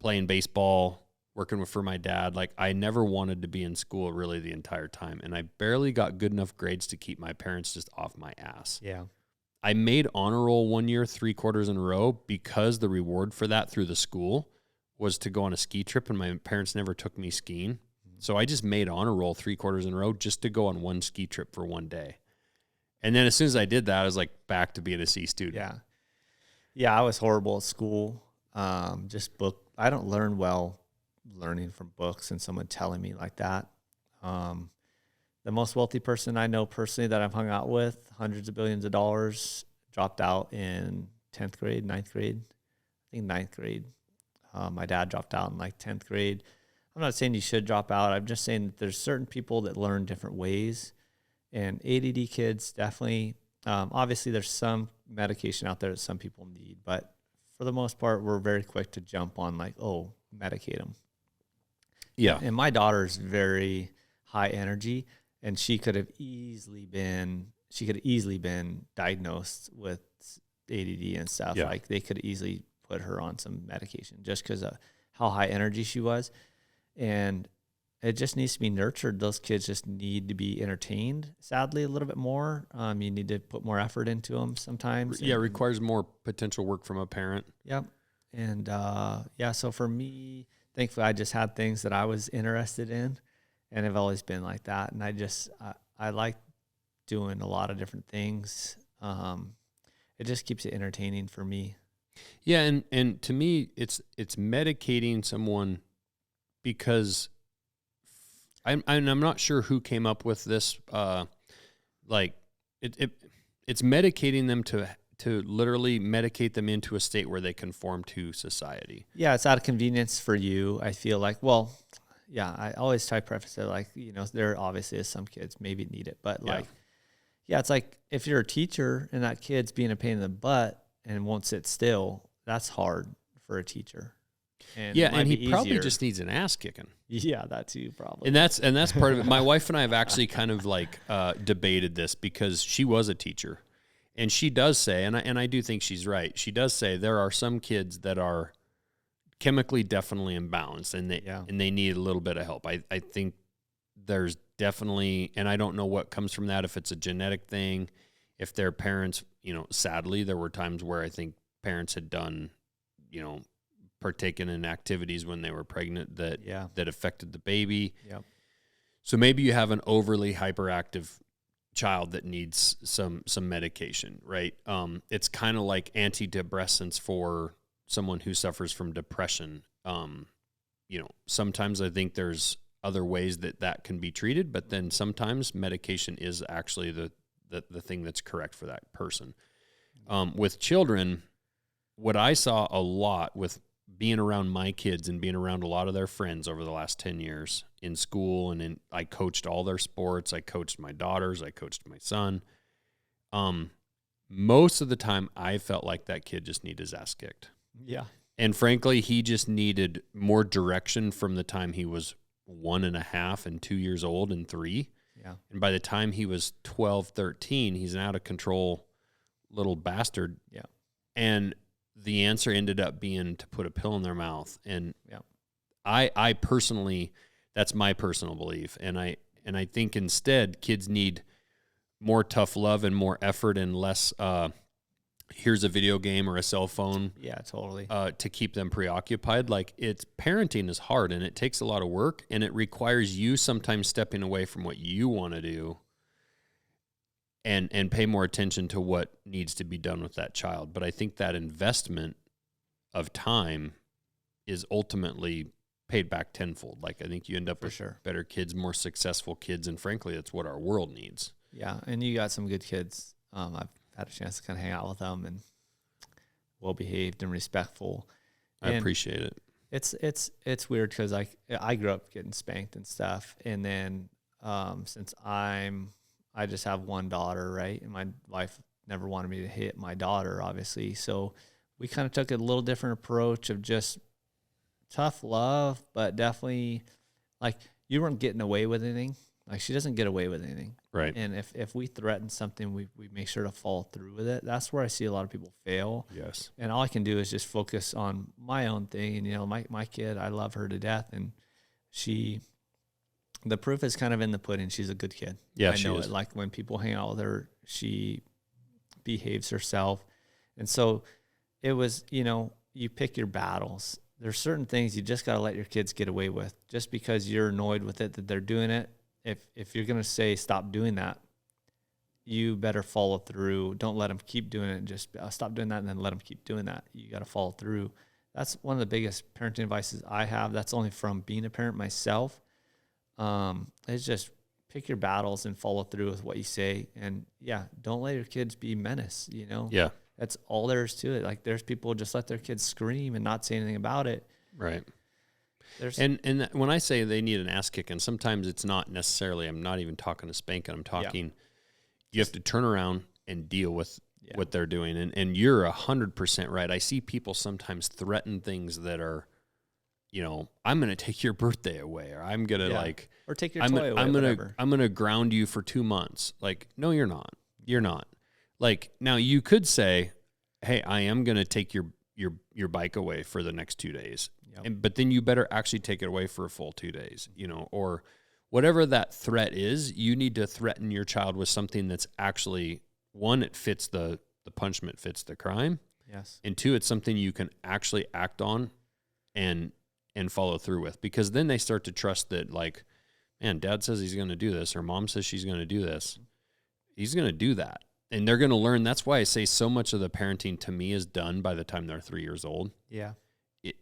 playing baseball, working for my dad. Like, I never wanted to be in school really the entire time, and I barely got good enough grades to keep my parents just off my ass. Yeah. I made honor roll one year, 3 quarters in a row, because the reward for that through the school was to go on a ski trip, and my parents never took me skiing. So I just made honor roll 3 quarters in a row just to go on one ski trip for one day. And then as soon as I did that, I was like back to being a C student. Yeah. Yeah, I was horrible at school. I don't learn well learning from books and someone telling me like that. The most wealthy person I know personally that I've hung out with, hundreds of billions of dollars, dropped out in 10th grade, ninth grade. I think ninth grade. My dad dropped out in like 10th grade. I'm not saying you should drop out. I'm just saying that there's certain people that learn different ways. And ADD kids definitely, obviously there's some medication out there that some people need, but for the most part, we're very quick to jump on like, oh, medicate them. Yeah. And my daughter's very high energy, and she could have easily been diagnosed with ADD and stuff. Yeah. Like they could easily put her on some medication just because of how high energy she was. And it just needs to be nurtured. Those kids just need to be entertained, sadly, a little bit more. You need to put more effort into them sometimes. Yeah, it requires more potential work from a parent. Yep. And so for me, thankfully, I just had things that I was interested in, and I've always been like that. And I like doing a lot of different things. It just keeps it entertaining for me. Yeah, and to me, it's medicating someone because I'm not sure who came up with this. It's medicating them to literally medicate them into a state where they conform to society. Yeah, it's out of convenience for you. I feel like, well, yeah, I always try to preface it like, there obviously is some kids maybe need it, but it's like if you're a teacher and that kid's being a pain in the butt and won't sit still, that's hard for a teacher. And and he probably just needs an ass kicking. Yeah, that too, probably. And that's part of it. My wife and I have actually kind of like debated this because she was a teacher, and she does say, and I do think she's right. She does say there are some kids that are chemically definitely imbalanced, and they need a little bit of help. I think there's definitely, and I don't know what comes from that, if it's a genetic thing, if their parents, sadly, there were times where I think parents had done, partaken in activities when they were pregnant that affected the baby. Yep. So maybe you have an overly hyperactive child that needs some medication, right? It's kind of like antidepressants for someone who suffers from depression. Sometimes I think there's other ways that can be treated, but then sometimes medication is actually the thing that's correct for that person. With children, what I saw a lot with being around my kids and being around a lot of their friends over the last 10 years in school, and I coached all their sports. I coached my daughters. I coached my son. Most of the time I felt like that kid just needed his ass kicked. Yeah. And frankly, he just needed more direction from the time he was 1.5 and 2 years old and 3. Yeah. And by the time he was 12, 13, he's an out of control little bastard. Yeah. And the answer ended up being to put a pill in their mouth. And yeah. I personally, that's my personal belief. And I think instead kids need more tough love and more effort and less, here's a video game or a cell phone. Yeah, totally. To keep them preoccupied. Like, parenting is hard and it takes a lot of work, and it requires you sometimes stepping away from what you want to do and pay more attention to what needs to be done with that child. But I think that investment of time is ultimately paid back tenfold. Like, I think you end up with better kids, more successful kids, and frankly, that's what our world needs. Yeah, and you got some good kids. I've had a chance to kind of hang out with them, and well-behaved and respectful. I appreciate it. It's weird because I grew up getting spanked and stuff, and then since I just have one daughter, right? And my wife never wanted me to hit my daughter, obviously. So we kind of took a little different approach of just tough love, but definitely like you weren't getting away with anything. Like, she doesn't get away with anything. Right. And if we threaten something, we make sure to follow through with it. That's where I see a lot of people fail. Yes. And all I can do is just focus on my own thing. And, my kid, I love her to death. And the proof is kind of in the pudding. She's a good kid. Yeah, I know it. Like, when people hang out with her, she behaves herself. And so it was, you pick your battles. There's certain things you just got to let your kids get away with. Just because you're annoyed with it, that they're doing it. If you're going to say, stop doing that, you better follow through. Don't let them keep doing it. Just stop doing that and then let them keep doing that. You got to follow through. That's one of the biggest parenting advices I have. That's only from being a parent myself. It's just pick your battles and follow through with what you say. And yeah, don't let your kids be menace, you know? Yeah. That's all there is to it. Like there's people who just let their kids scream and not say anything about it. Right. And when I say they need an ass kicking, sometimes it's not necessarily, I'm not even talking to spanking. I'm talking, you have to turn around and deal with what they're doing. And you're 100% right. I see people sometimes threaten things that are, you know, I'm going to take your birthday away, or I'm going to or take your toy away. I'm going to ground you for 2 months. Like, no, you're not. You're not. Like, now you could say, hey, I am going to take your bike away for the next 2 days. Yep. But then you better actually take it away for a full 2 days, you know, or whatever that threat is. You need to threaten your child with something that's actually, one, it fits the punishment fits the crime. Yes. And two, it's something you can actually act on and follow through with, because then they start to trust that, like, man, dad says he's going to do this, or mom says she's going to do this. He's going to do that. And they're going to learn. That's why I say so much of the parenting to me is done by the time they're 3 years old. Yeah.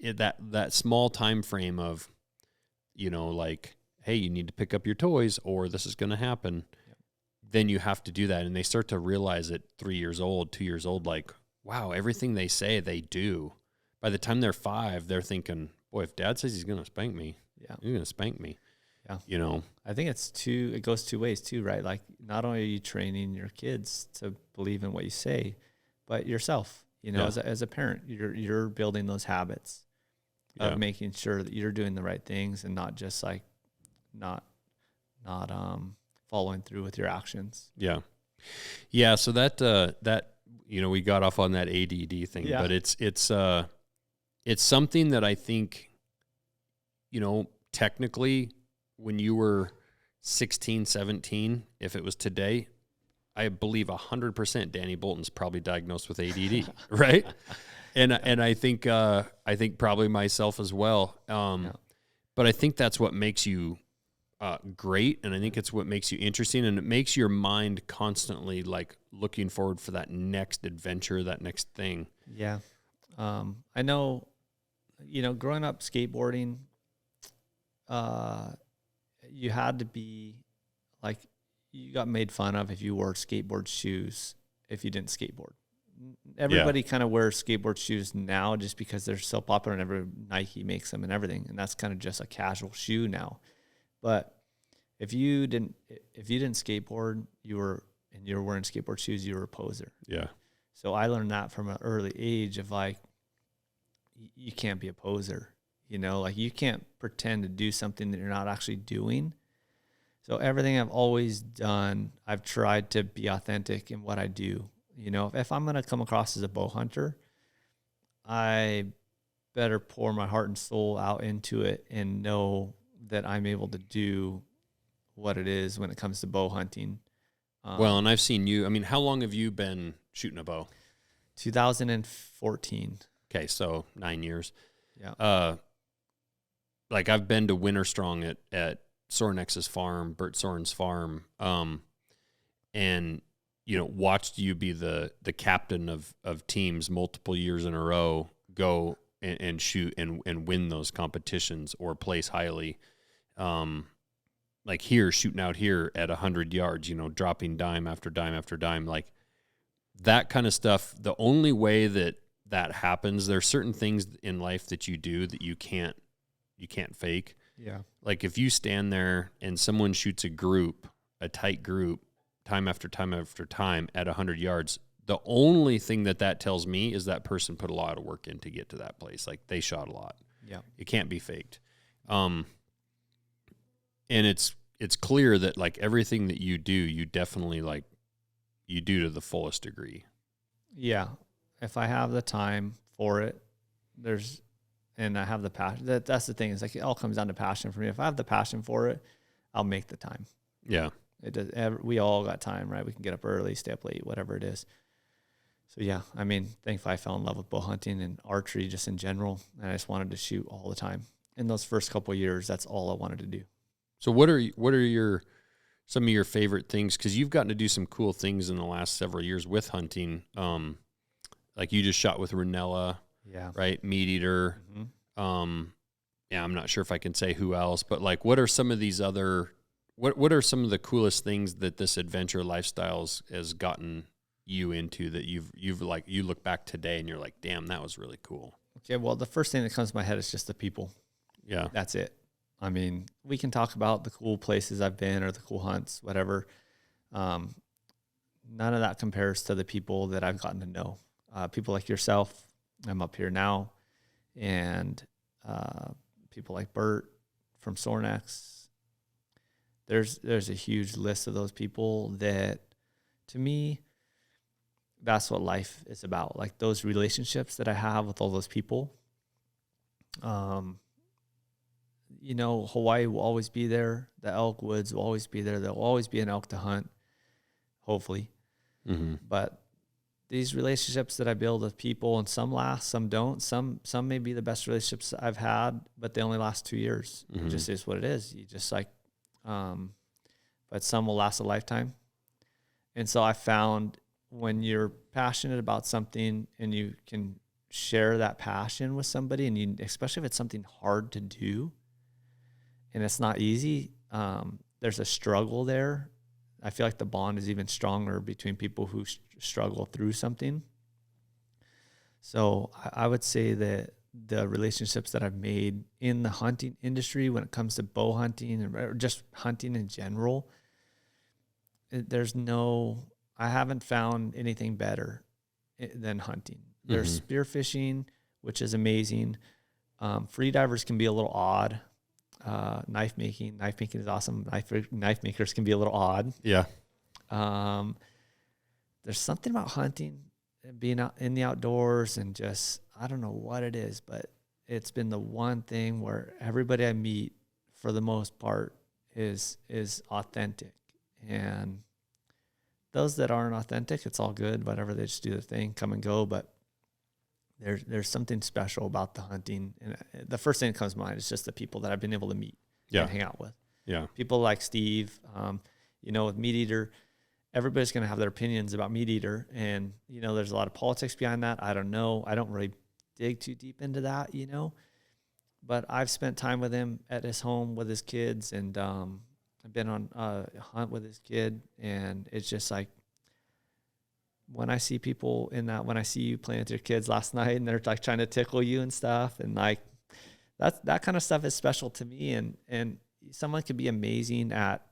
That small time frame of, you know, like, hey, you need to pick up your toys or this is going to happen. Yep. Then you have to do that. And they start to realize at 3 years old, 2 years old, like, wow, everything they say, they do. By the time they're 5, they're thinking, boy, if dad says he's going to spank me, he's going to spank me. Yeah. You know, I think it goes two ways too, right? Like, not only are you training your kids to believe in what you say, but yourself, you know, as a parent, you're building those habits of making sure that you're doing the right things and not just like, not following through with your actions. Yeah. Yeah. So that, you know, we got off on that ADD thing, but it's something that I think, you know, technically, when you were 16, 17, if it was today, I believe 100% Danny Bolton's probably diagnosed with ADD, right? And I think probably myself as well. But I think that's what makes you great, and I think it's what makes you interesting, and it makes your mind constantly like looking forward for that next adventure, that next thing. Yeah. I know, you know, growing up skateboarding, you had to be like, you got made fun of if you wore skateboard shoes if you didn't skateboard. Everybody kind of wears skateboard shoes now just because they're so popular and Nike makes them and everything, and that's kind of just a casual shoe now. But if you didn't skateboard, you were wearing skateboard shoes, you were a poser. Yeah. So I learned that from an early age of like, you can't be a poser. You know, like you can't pretend to do something that you're not actually doing. So everything I've always done, I've tried to be authentic in what I do. You know, if I'm going to come across as a bow hunter, I better pour my heart and soul out into it and know that I'm able to do what it is when it comes to bow hunting. Well, and I've seen you. I mean, how long have you been shooting a bow? 2014. Okay, so 9 years. Yeah. Like I've been to Winter Strong at Sornex's farm, Bert Soren's farm, and you know, watched you be the captain of teams multiple years in a row, go and shoot and win those competitions or place highly. Like here, shooting out here at 100 yards, you know, dropping dime after dime after dime, like that kind of stuff. The only way that happens, there's certain things in life that you do that you can't fake. Yeah. Like if you stand there and someone shoots a tight group, time after time after time at 100 yards, the only thing that tells me is that person put a lot of work in to get to that place. Like they shot a lot. Yeah. It can't be faked. And it's clear that like everything that you do, you definitely like you do to the fullest degree. Yeah. If I have the time for it, and I have the passion, that's the thing. It's like, it all comes down to passion for me. If I have the passion for it, I'll make the time. Yeah. It does. We all got time, right? We can get up early, stay up late, whatever it is. So yeah, I mean, thankfully I fell in love with bow hunting and archery just in general. And I just wanted to shoot all the time. In those first couple of years, that's all I wanted to do. So what are some of your favorite things? Because you've gotten to do some cool things in the last several years with hunting. Like you just shot with Ranella, right? Meat Eater. Mm-hmm. Yeah, I'm not sure if I can say who else, but like, what are some of these other What are some of the coolest things that this adventure lifestyle has gotten you into that you've like, you look back today and you're like, damn, that was really cool? Okay, well, the first thing that comes to my head is just the people. Yeah. That's it. I mean, we can talk about the cool places I've been or the cool hunts, whatever. None of that compares to the people that I've gotten to know. People like yourself, I'm up here now, and people like Bert from Sornex. There's a huge list of those people that, to me, that's what life is about. Like those relationships that I have with all those people. Hawaii will always be there. The elk woods will always be there. There will always be an elk to hunt, hopefully. Mm-hmm. But these relationships that I build with people, and some last, some don't. Some may be the best relationships I've had, but they only last 2 years. Mm-hmm. It just is what it is. You just but some will last a lifetime. And so I found when you're passionate about something and you can share that passion with somebody, and especially if it's something hard to do and it's not easy, there's a struggle there. I feel like the bond is even stronger between people who struggle through something. So I would say that the relationships that I've made in the hunting industry when it comes to bow hunting or just hunting in general, I haven't found anything better than hunting. There's spearfishing, which is amazing. Free divers can be a little odd. Knife making is awesome. Knife makers can be a little odd. Yeah. There's something about hunting and being out in the outdoors, and just, I don't know what it is, but it's been the one thing where everybody I meet, for the most part, is authentic. And those that aren't authentic, it's all good, whatever, they just do their thing, come and go. But there's something special about the hunting. And the first thing that comes to mind is just the people that I've been able to meet and hang out with. Yeah. People like Steve, with Meat Eater, everybody's going to have their opinions about Meat Eater. And, there's a lot of politics behind that. I don't know. I don't really dig too deep into that, but I've spent time with him at his home with his kids, and I've been on a hunt with his kid, and it's just like, when I see people when I see you playing with your kids last night and they're like trying to tickle you and stuff, and like that kind of stuff is special to me. And someone could be amazing at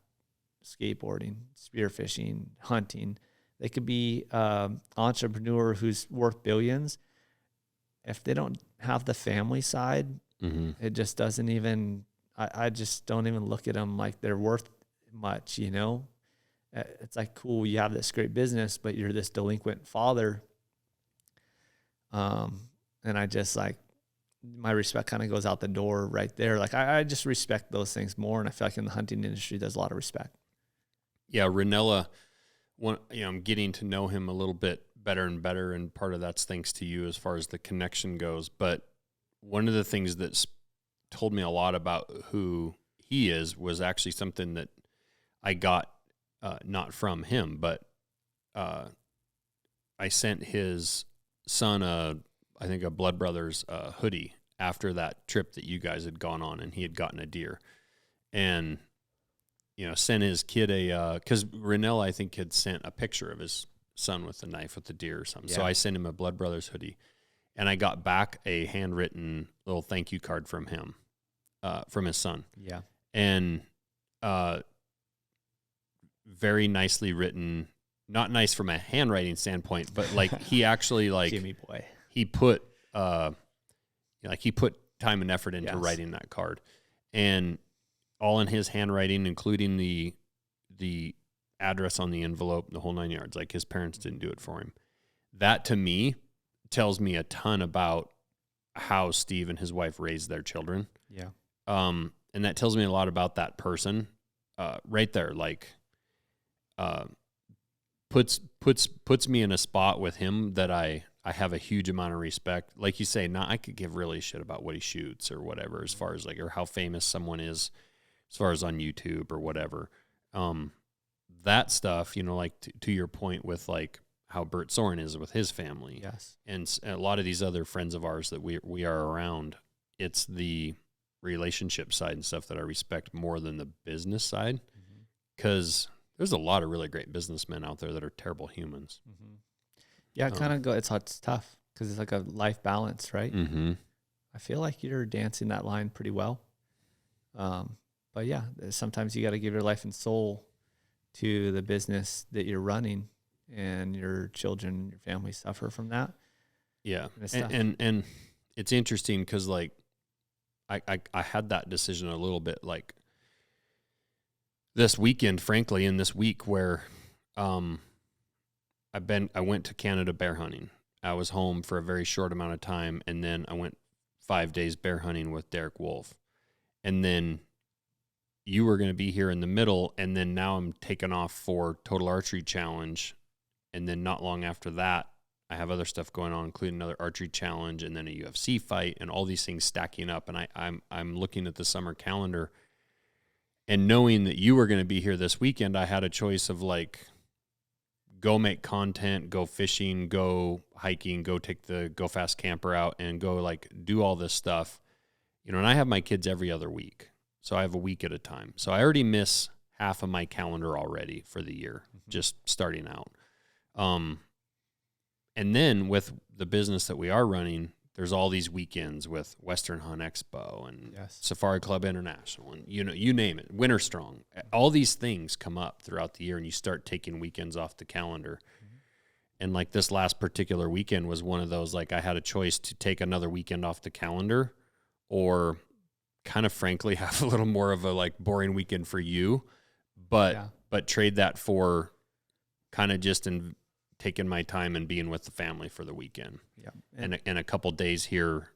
skateboarding, spearfishing, hunting. They could be entrepreneur who's worth billions. If they don't have the family side, it just doesn't even, I just don't even look at them like they're worth much, It's like, cool, you have this great business, but you're this delinquent father. And I just like, my respect kind of goes out the door right there. Like I just respect those things more. And I feel like in the hunting industry, there's a lot of respect. Yeah. Ranella, I'm getting to know him a little bit better and better. And part of that's thanks to you as far as the connection goes. But one of the things that's told me a lot about who he is was actually something that I got, not from him, but I sent his son I think a Blood Brothers hoodie after that trip that you guys had gone on, and he had gotten a deer, and sent his kid because Renell, I think, had sent a picture of his son with the knife with the deer or something. Yeah. So I sent him a Blood Brothers hoodie, and I got back a handwritten little thank you card from him, from his son. Yeah, and very nicely written. Not nice from a handwriting standpoint, but like he actually Jimmy boy. He put he put time and effort into writing that card, and all in his handwriting, including the address on the envelope, the whole 9 yards. Like his parents didn't do it for him. That to me tells me a ton about how Steve and his wife raised their children. Yeah. And that tells me a lot about that person, right there. Like, puts me in a spot with him that I have a huge amount of respect. Like you say, I could give really shit about what he shoots or whatever, as far as like, or how famous someone is as far as on YouTube or whatever. That stuff, like to your point with like how Bert Soren is with his family. Yes. And a lot of these other friends of ours that we are around, it's the relationship side and stuff that I respect more than the business side. Mm-hmm. because there's a lot of really great businessmen out there that are terrible humans. Mm-hmm. Yeah, it's tough because it's like a life balance, right? Mm-hmm. I feel like you're dancing that line pretty well. But yeah, sometimes you got to give your life and soul to the business that you're running, and your children, your family suffer from that. Yeah. And it's interesting because like I had that decision a little bit like this weekend, frankly, in this week where I went to Canada bear hunting. I was home for a very short amount of time, and then I went 5 days bear hunting with Derek Wolf. And then you were going to be here in the middle, and then now I'm taking off for Total Archery Challenge. And then not long after that, I have other stuff going on, including another archery challenge and then a UFC fight and all these things stacking up. And I'm looking at the summer calendar, and knowing that you were going to be here this weekend, I had a choice of like, go make content, go fishing, go hiking, go take the Go Fast camper out and go like do all this stuff, and I have my kids every other week. So I have a week at a time. So I already miss half of my calendar already for the year, just starting out. And then with the business that we are running, there's all these weekends with Western Hunt Expo and Safari Club International and, you name it, Winter Strong. All these things come up throughout the year, and you start taking weekends off the calendar. Mm-hmm. And like this last particular weekend was one of those, like I had a choice to take another weekend off the calendar or kind of frankly have a little more of a like boring weekend for you, but trade that for kind of just taking my time and being with the family for the weekend. Yeah. And a couple days here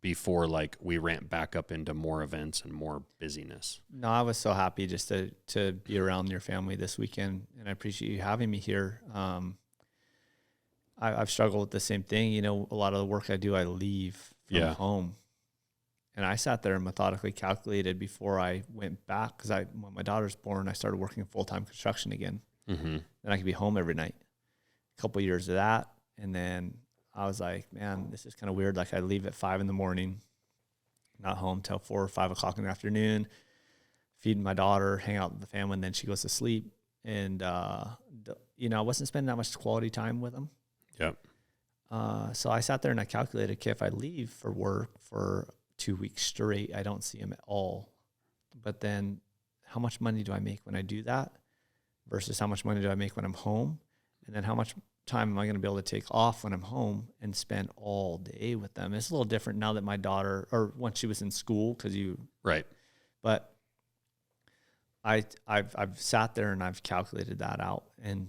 before like we ramp back up into more events and more busyness. No, I was so happy just to be around your family this weekend, and I appreciate you having me here. I've struggled with the same thing. A lot of the work I do, I leave from home. And I sat there and methodically calculated before I went back, because when my daughter's born, I started working full-time construction again. Mm-hmm. Then I could be home every night. A couple years of that, and then I was like, man, this is kind of weird. Like I leave at 5 a.m, not home till 4 or 5 o'clock in the afternoon, feeding my daughter, hang out with the family, and then she goes to sleep. And, I wasn't spending that much quality time with them. Yep. So I sat there and I calculated, okay, if I leave for work for 2 weeks straight, I don't see him at all. But then how much money do I make when I do that versus how much money do I make when I'm home? And then how much time am I going to be able to take off when I'm home and spend all day with them? It's a little different now that my daughter, or once she was in school, right. But I've sat there and I've calculated that out and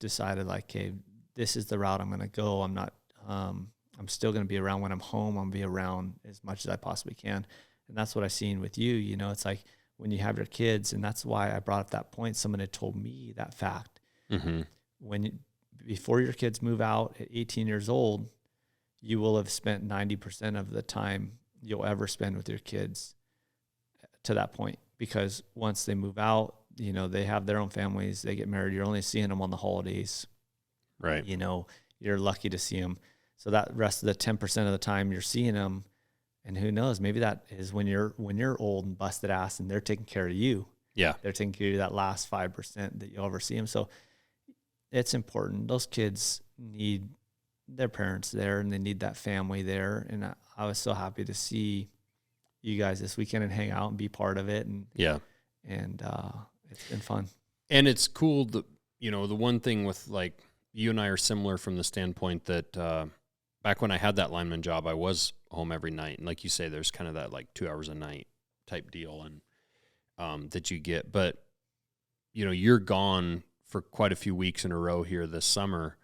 decided like, okay, this is the route I'm going to go. I'm still going to be around when I'm home. I'm going to be around as much as I possibly can. And that's what I've seen with you. It's like when you have your kids, and that's why I brought up that point. Someone had told me that fact. Mm-hmm. Before your kids move out at 18 years old, you will have spent 90% of the time you'll ever spend with your kids to that point. Because once they move out, they have their own families, they get married, you're only seeing them on the holidays. Right. You're lucky to see them. So that rest of the 10% of the time you're seeing them, and who knows, maybe that is when you're old and busted ass and they're taking care of you. Yeah. They're taking care of that last 5% that you'll ever see them. So it's important. Those kids need their parents there, and they need that family there. And I was so happy to see you guys this weekend and hang out and be part of it. And it's been fun. And it's cool. The one thing with like you and I are similar from the standpoint that back when I had that lineman job, I was home every night. And like you say, there's kind of that like 2 hours a night type deal and that you get. But, you're gone for quite a few weeks in a row here this summer,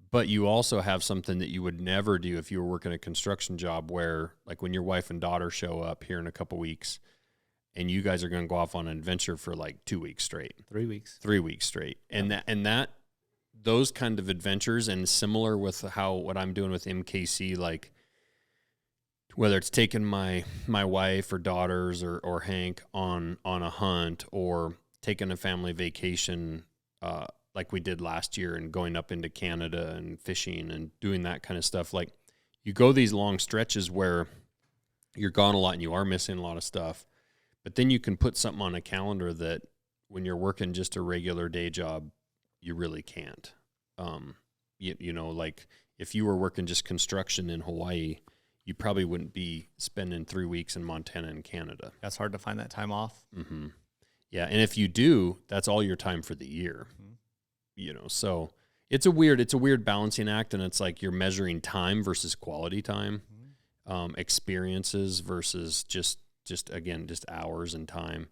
but you also have something that you would never do if you were working a construction job where like when your wife and daughter show up here in a couple weeks and you guys are going to go off on an adventure for like 2 weeks straight, 3 weeks, 3 weeks straight. And those kind of adventures, and similar with what I'm doing with MKC, like whether it's taking my wife or daughters or Hank on a hunt or taking a family vacation, like we did last year, and going up into Canada and fishing and doing that kind of stuff. Like you go these long stretches where you're gone a lot and you are missing a lot of stuff, but then you can put something on a calendar that when you're working just a regular day job, you really can't. You know, like if you were working just construction in Hawaii, you probably wouldn't be spending 3 weeks in Montana and Canada. That's hard to find that time off. Mm-hmm. Yeah, and if you do, that's all your time for the year. Mm-hmm. You know, so it's a weird balancing act, and it's like you're measuring time versus quality time, experiences versus just hours and time.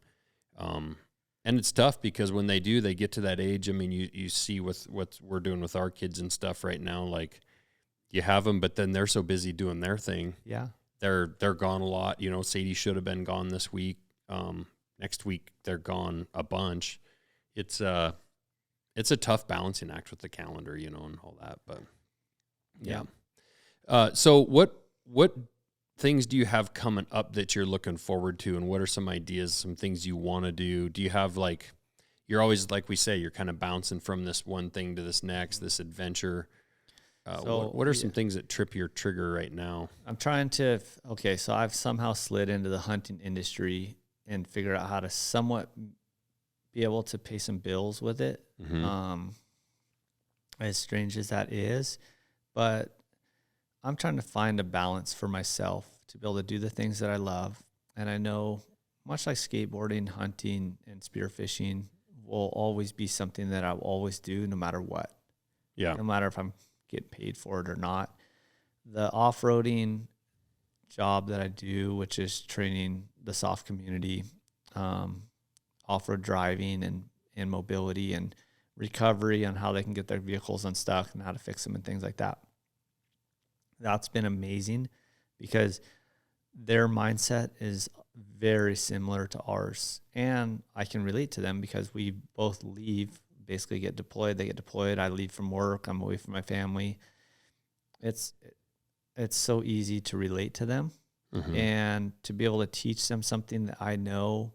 And it's tough because when they get to that age, I mean, you see with what we're doing with our kids and stuff right now, like you have them, but then they're so busy doing their thing. Yeah. They're gone a lot. You know, Sadie should have been gone this week. Next week they're gone a bunch. It's a tough balancing act with the calendar, you know, and all that, but yeah. So what things do you have coming up that you're looking forward to, and what are some ideas, some things you want to do? Do you have, like, you're always, like we say, you're kind of bouncing from this one thing to this next, this adventure. What are some things that trip your trigger right now? I'm trying to, so I've somehow slid into the hunting industry and figure out how to somewhat be able to pay some bills with it. Mm-hmm. As strange as that is, but I'm trying to find a balance for myself to be able to do the things that I love. And I know, much like skateboarding, hunting, and spearfishing will always be something that I'll always do no matter what. Yeah. No matter if I'm getting paid for it or not. The off-roading job that I do, which is training the soft community, off-road driving and mobility and recovery on how they can get their vehicles unstuck and how to fix them and things like that. That's been amazing because their mindset is very similar to ours. And I can relate to them because we both leave, basically get deployed. They get deployed. I leave from work. I'm away from my family. It's so easy to relate to them. Mm-hmm. And to be able to teach them something that I know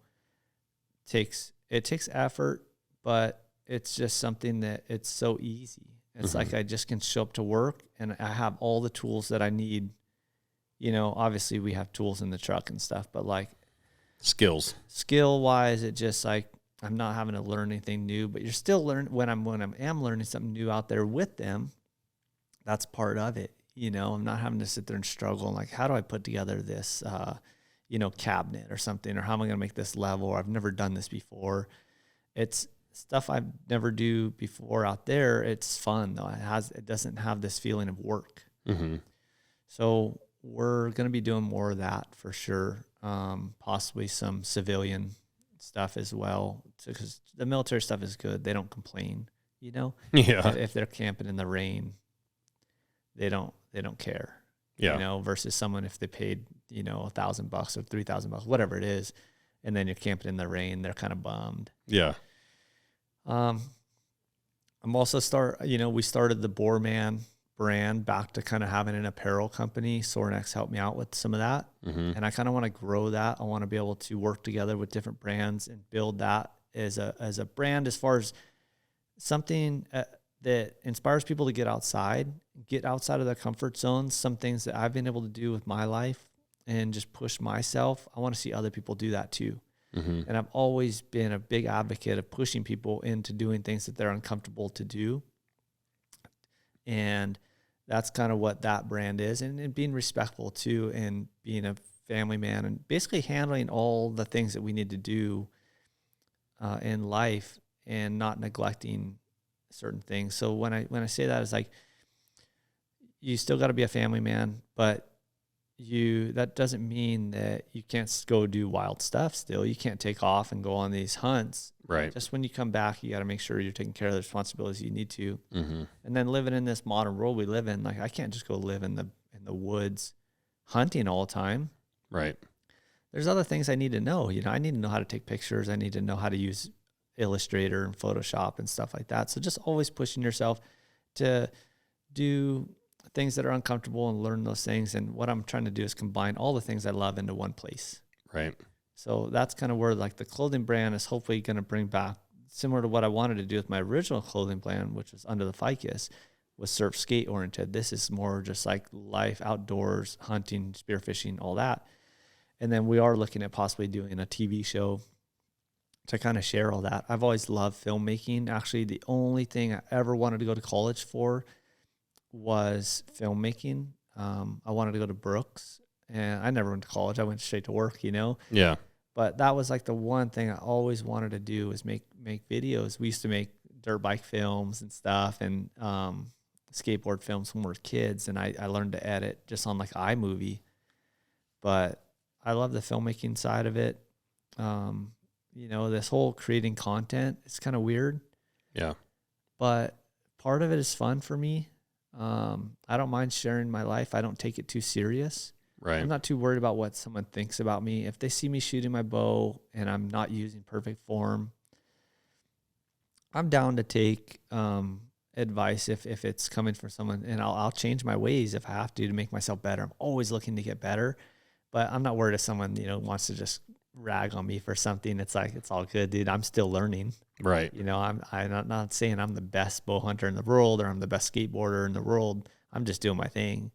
takes effort, but it's just something that it's so easy. It's mm-hmm. like I just can show up to work and I have all the tools that I need. You know, obviously we have tools in the truck and stuff, but like skill wise, it just like I'm not having to learn anything new, but you're still learning when I am learning something new out there with them. That's part of it. You know, I'm not having to sit there and struggle and like, how do I put together this, cabinet or something, or how am I going to make this level? Or I've never done this before. It's stuff I've never do before out there. It's fun though. It doesn't have this feeling of work. Mm-hmm. So we're going to be doing more of that for sure. Possibly some civilian stuff as well, because the military stuff is good. They don't complain, you know. Yeah. If they're camping in the rain, they don't care. Yeah. You know, versus someone if they paid, $1,000 or $3,000, whatever it is, and then you're camping in the rain, they're kind of bummed. Yeah. I'm also we started the Boreman brand back to kind of having an apparel company. Sornex helped me out with some of that. Mm-hmm. And I kind of want to grow that. I want to be able to work together with different brands and build that as a brand, as far as something that inspires people to get outside of their comfort zones. Some things that I've been able to do with my life and just push myself. I want to see other people do that too. Mm-hmm. And I've always been a big advocate of pushing people into doing things that they're uncomfortable to do. And that's kind of what that brand is. And being respectful too, and being a family man, and basically handling all the things that we need to do in life and not neglecting certain things. So when I say that, it's like, you still got to be a family man, but that doesn't mean that you can't go do wild stuff still. You can't take off and go on these hunts. Right. Just when you come back, you got to make sure you're taking care of the responsibilities you need to. Mm-hmm. And then living in this modern world we live in, like I can't just go live in the woods hunting all the time. Right. There's other things I need to know. I need to know how to take pictures. I need to know how to use Illustrator and Photoshop and stuff like that. So just always pushing yourself to do things that are uncomfortable and learn those things. And what I'm trying to do is combine all the things I love into one place. Right. So that's kind of where like the clothing brand is hopefully going to bring back, similar to what I wanted to do with my original clothing brand, which was Under the Ficus, was surf skate oriented. This is more just like life, outdoors, hunting, spearfishing, all that. And then we are looking at possibly doing a TV show to kind of share all that. I've always loved filmmaking. Actually, the only thing I ever wanted to go to college for was filmmaking. I wanted to go to Brooks, and I never went to college. I went straight to work, Yeah. But that was like the one thing I always wanted to do was make videos. We used to make dirt bike films and stuff, and skateboard films when we were kids. And I learned to edit just on like iMovie. But I love the filmmaking side of it. This whole creating content, it's kind of weird. Yeah. But part of it is fun for me. I don't mind sharing my life. I don't take it too serious. Right. I'm not too worried about what someone thinks about me. If they see me shooting my bow and I'm not using perfect form, I'm down to take advice if it's coming from someone, and I'll change my ways if I have to make myself better. I'm always looking to get better, but I'm not worried if someone, wants to just rag on me for something. It's like, it's all good, dude. I'm still learning. Right. I'm not saying I'm the best bow hunter in the world or I'm the best skateboarder in the world. I'm just doing my thing,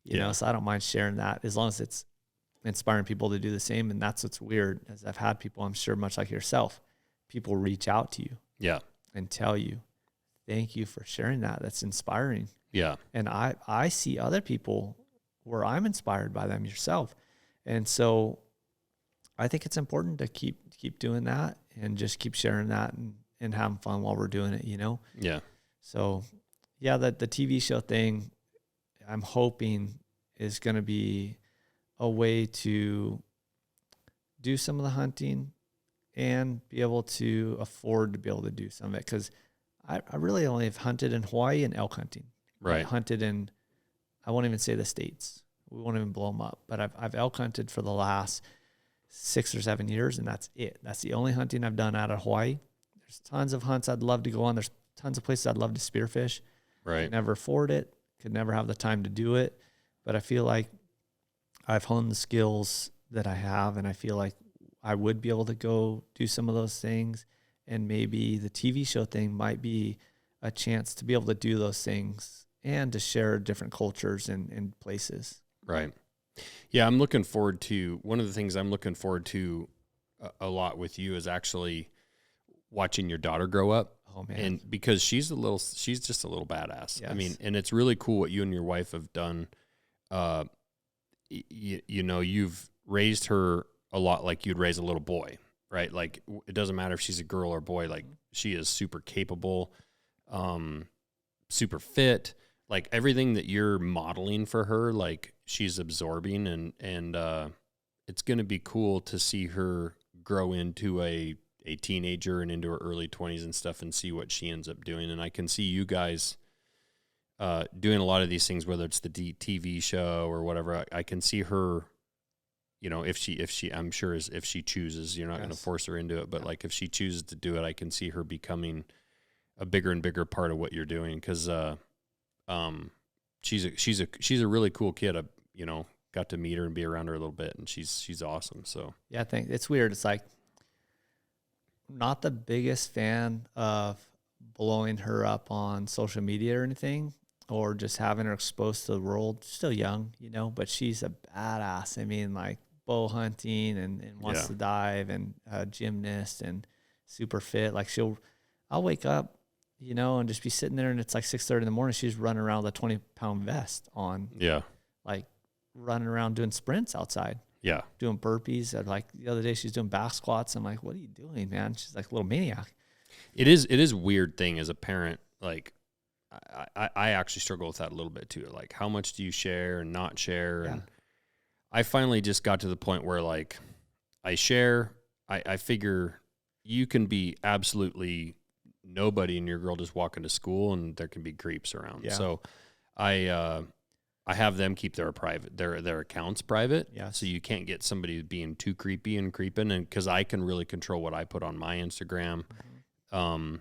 so I don't mind sharing that as long as it's inspiring people to do the same. And that's what's weird, as I've had people, I'm sure much like yourself, people reach out to you and tell you, thank you for sharing that. That's inspiring. Yeah. And I see other people where I'm inspired by them yourself. And so I think it's important to keep doing that and just keep sharing that and having fun while we're doing it, Yeah. So yeah, the TV show thing, I'm hoping is going to be a way to do some of the hunting and be able to afford to be able to do some of it. Cause I really only have hunted in Hawaii and elk hunting. Right. I've hunted in, I won't even say the states. We won't even blow them up, but I've elk hunted for the last 6 or 7 years, and that's it. That's the only hunting I've done out of Hawaii. There's tons of hunts I'd love to go on. There's tons of places I'd love to spearfish. Right. Could never afford it. Could never have the time to do it. But I feel like I've honed the skills that I have, and I feel like I would be able to go do some of those things. And maybe the TV show thing might be a chance to be able to do those things and to share different cultures and places. Right. Yeah, I'm looking forward to, one of the things I'm looking forward to a lot with you is actually watching your daughter grow up. Oh man. And because she's just a little badass. Yes. I mean, and it's really cool what you and your wife have done. You've raised her a lot like you'd raise a little boy, right? Like it doesn't matter if she's a girl or boy, like she is super capable, super fit, like everything that you're modeling for her, like she's absorbing, and it's going to be cool to see her grow into a teenager and into her early 20s and stuff, and see what she ends up doing. And I can see you guys doing a lot of these things, whether it's the TV show or whatever. I can see her, if she, I'm sure if she chooses, you're not going to force her into it, but like if she chooses to do it, I can see her becoming a bigger and bigger part of what you're doing. Cause, she's a really cool kid. I, got to meet her and be around her a little bit, and she's awesome. So yeah, I think it's weird. It's like, not the biggest fan of blowing her up on social media or anything, or just having her exposed to the world. Still young, but she's a badass. I mean, like bow hunting and wants to dive, and gymnast and super fit. Like I'll wake up, and just be sitting there, and it's like 6:30 in the morning. She's running around with a 20-pound vest on. Yeah. Like running around doing sprints outside. Yeah. Doing burpees. Like the other day she's doing back squats. I'm like, what are you doing, man? She's like a little maniac. It is a weird thing as a parent. Like I actually struggle with that a little bit too. Like how much do you share and not share? Yeah. And I finally just got to the point where like I share, I figure you can be absolutely nobody and your girl just walking to school, and there can be creeps around. Yeah. So I have them keep their accounts private. Yeah. So you can't get somebody being too creepy and creeping, and because I can really control what I put on my Instagram. Mm-hmm.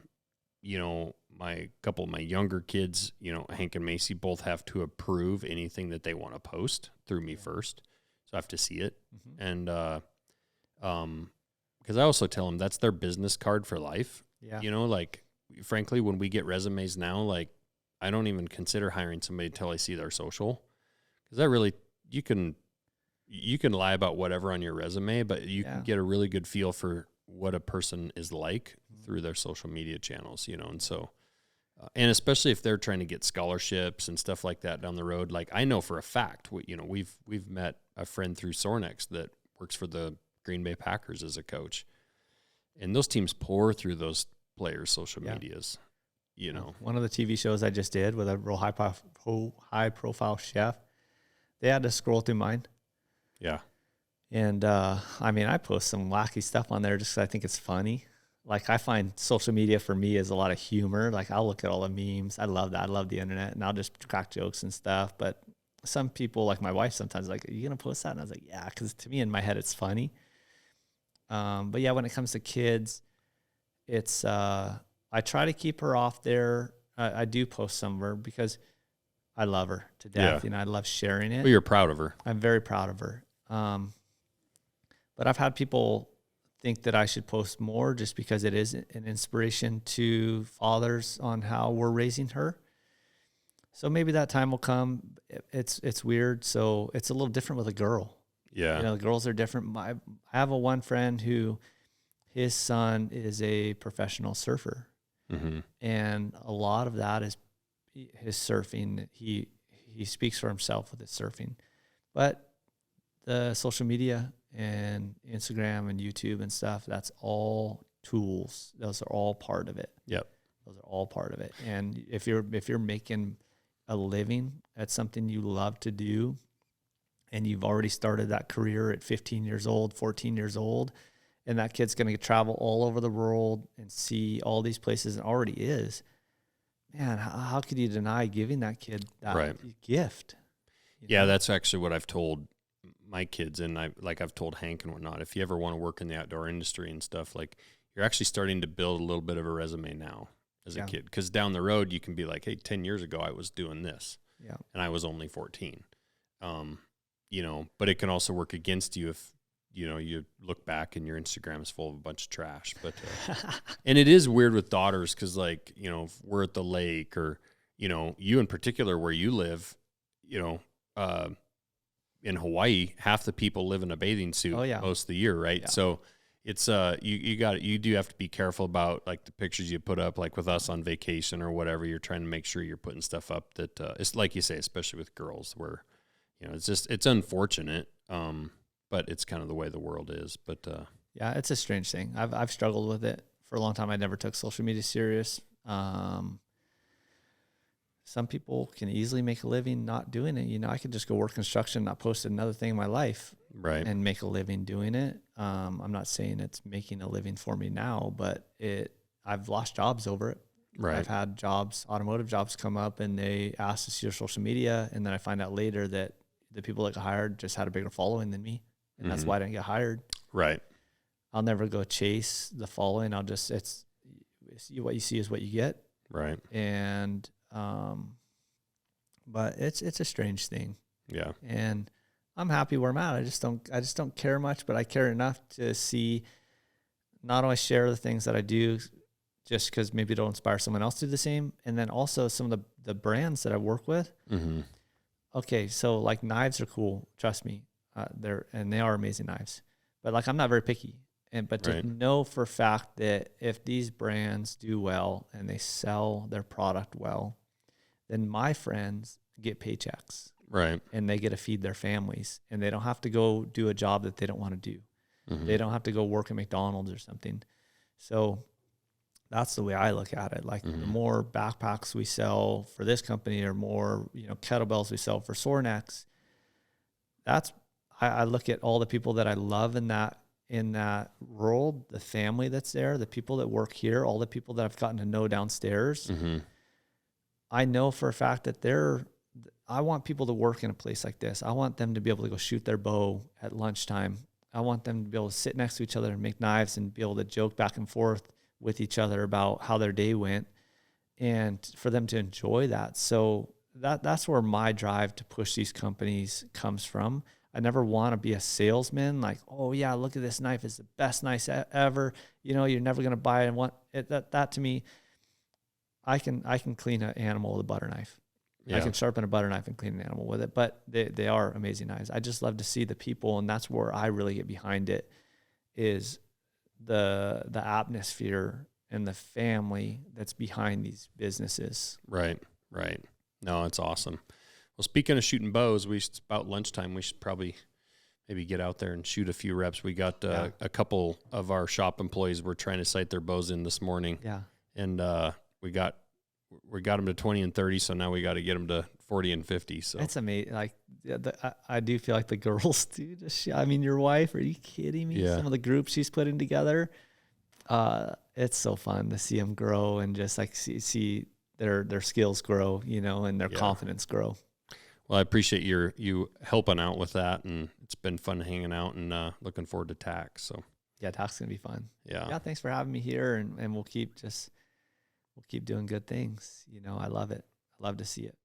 My couple of my younger kids, Hank and Macy, both have to approve anything that they want to post through me first. So I have to see it. Mm-hmm. And because I also tell them that's their business card for life. Yeah. Like frankly, when we get resumes now, like I don't even consider hiring somebody until I see their social, because that really, you can lie about whatever on your resume, but you can get a really good feel for what a person is like through their social media channels, you know. And so, and especially if they're trying to get scholarships and stuff like that down the road, like I know for a fact, we've met a friend through Sornex that works for the Green Bay Packers as a coach, and those teams pour through those players' social medias, you know. One of the TV shows I just did with a real high profile chef, they had to scroll through mine. Yeah. And, I mean, I post some wacky stuff on there just 'cause I think it's funny. Like, I find social media for me is a lot of humor. Like, I'll look at all the memes. I love that. I love the internet, and I'll just crack jokes and stuff. But some people, like my wife, sometimes like, are you going to post that? And I was like, yeah, because to me in my head, it's funny. But yeah, when it comes to kids, it's, I try to keep her off there. I do post some of her because I love her to death. Yeah. You know, I love sharing it. Well, you're proud of her. I'm very proud of her. But I've had people think that I should post more just because it is an inspiration to fathers on how we're raising her. So maybe that time will come. It's weird. So it's a little different with a girl. Yeah. You know, the girls are different. I have one friend who his son is a professional surfer. Mm-hmm. And a lot of that is his surfing. He speaks for himself with his surfing. But the social media and Instagram and YouTube and stuff, that's all tools. Those are all part of it. Yep. Those are all part of it. And if you're making a living at something you love to do, and you've already started that career at 15 years old, 14 years old, and that kid's going to travel all over the world and see all these places, and already is, man, how could you deny giving that kid that gift? Yeah, that's actually what I've told my kids, and I've told Hank and whatnot. If you ever want to work in the outdoor industry and stuff, like you're actually starting to build a little bit of a resume now as a kid, because down the road you can be like, hey, 10 years ago I was doing this, and I was only 14. You know, but it can also work against you if you look back and your Instagram is full of a bunch of trash. But and it is weird with daughters because, like, you know, if we're at the lake, or you in particular where you live, in Hawaii, half the people live in a bathing suit most of the year, right? Yeah. So it's you do have to be careful about like the pictures you put up, like with us on vacation or whatever. You're trying to make sure you're putting stuff up that it's like you say, especially with girls, where it's unfortunate, but it's kind of the way the world is. But yeah, it's a strange thing. I've struggled with it for a long time. I never took social media serious. Some people can easily make a living not doing it. You know, I could just go work construction, not post another thing in my life, right, and make a living doing it. I'm not saying it's making a living for me now, but I've lost jobs over it. Right. I've had automotive jobs come up, and they ask to see your social media, and then I find out later that the people that got hired just had a bigger following than me, and that's why I didn't get hired. Right. I'll never go chase the following. It's what you see is what you get. Right. And but it's a strange thing. Yeah. And I'm happy where I'm at. I just don't care much, but I care enough to see, not only share the things that I do just because maybe it'll inspire someone else to do the same, and then also some of the brands that I work with. Mm-hmm. Okay, so like knives are cool. Trust me, they are amazing knives. But like I'm not very picky, but to know for a fact that if these brands do well and they sell their product well, then my friends get paychecks, right? And they get to feed their families, and they don't have to go do a job that they don't want to do. Mm-hmm. They don't have to go work at McDonald's or something. So that's the way I look at it. Like the more backpacks we sell for this company, or more, kettlebells we sell for Sornex, I look at all the people that I love in that world, the family that's there, the people that work here, all the people that I've gotten to know downstairs. Mm-hmm. I know for a fact that I want people to work in a place like this. I want them to be able to go shoot their bow at lunchtime. I want them to be able to sit next to each other and make knives and be able to joke back and forth with each other about how their day went, and for them to enjoy that. So that's where my drive to push these companies comes from. I never want to be a salesman, like, oh yeah, look at this knife, it's the best knife ever. You're never going to buy it. That to me, I can clean an animal with a butter knife. Yeah. I can sharpen a butter knife and clean an animal with it, but they are amazing knives. I just love to see the people, and that's where I really get behind it, is the atmosphere and the family that's behind these businesses. Right. No, it's awesome. Well, speaking of shooting bows, it's about lunchtime. We should probably maybe get out there and shoot a few reps. We got a couple of our shop employees were trying to sight their bows in this morning. Yeah. And we got them to 20 and 30, so now we got to get them to 40 and 50. So it's amazing. Like, I do feel like the girls do. I mean, your wife, are you kidding me? Yeah. Some of the groups she's putting together, it's so fun to see them grow and just like see their skills grow, you know, and their confidence grow. Well, I appreciate you helping out with that, and it's been fun hanging out and looking forward to TAC. So yeah, TAC's gonna be fun. Yeah. Thanks for having me here, and we'll keep doing good things. You know, I love it. I love to see it.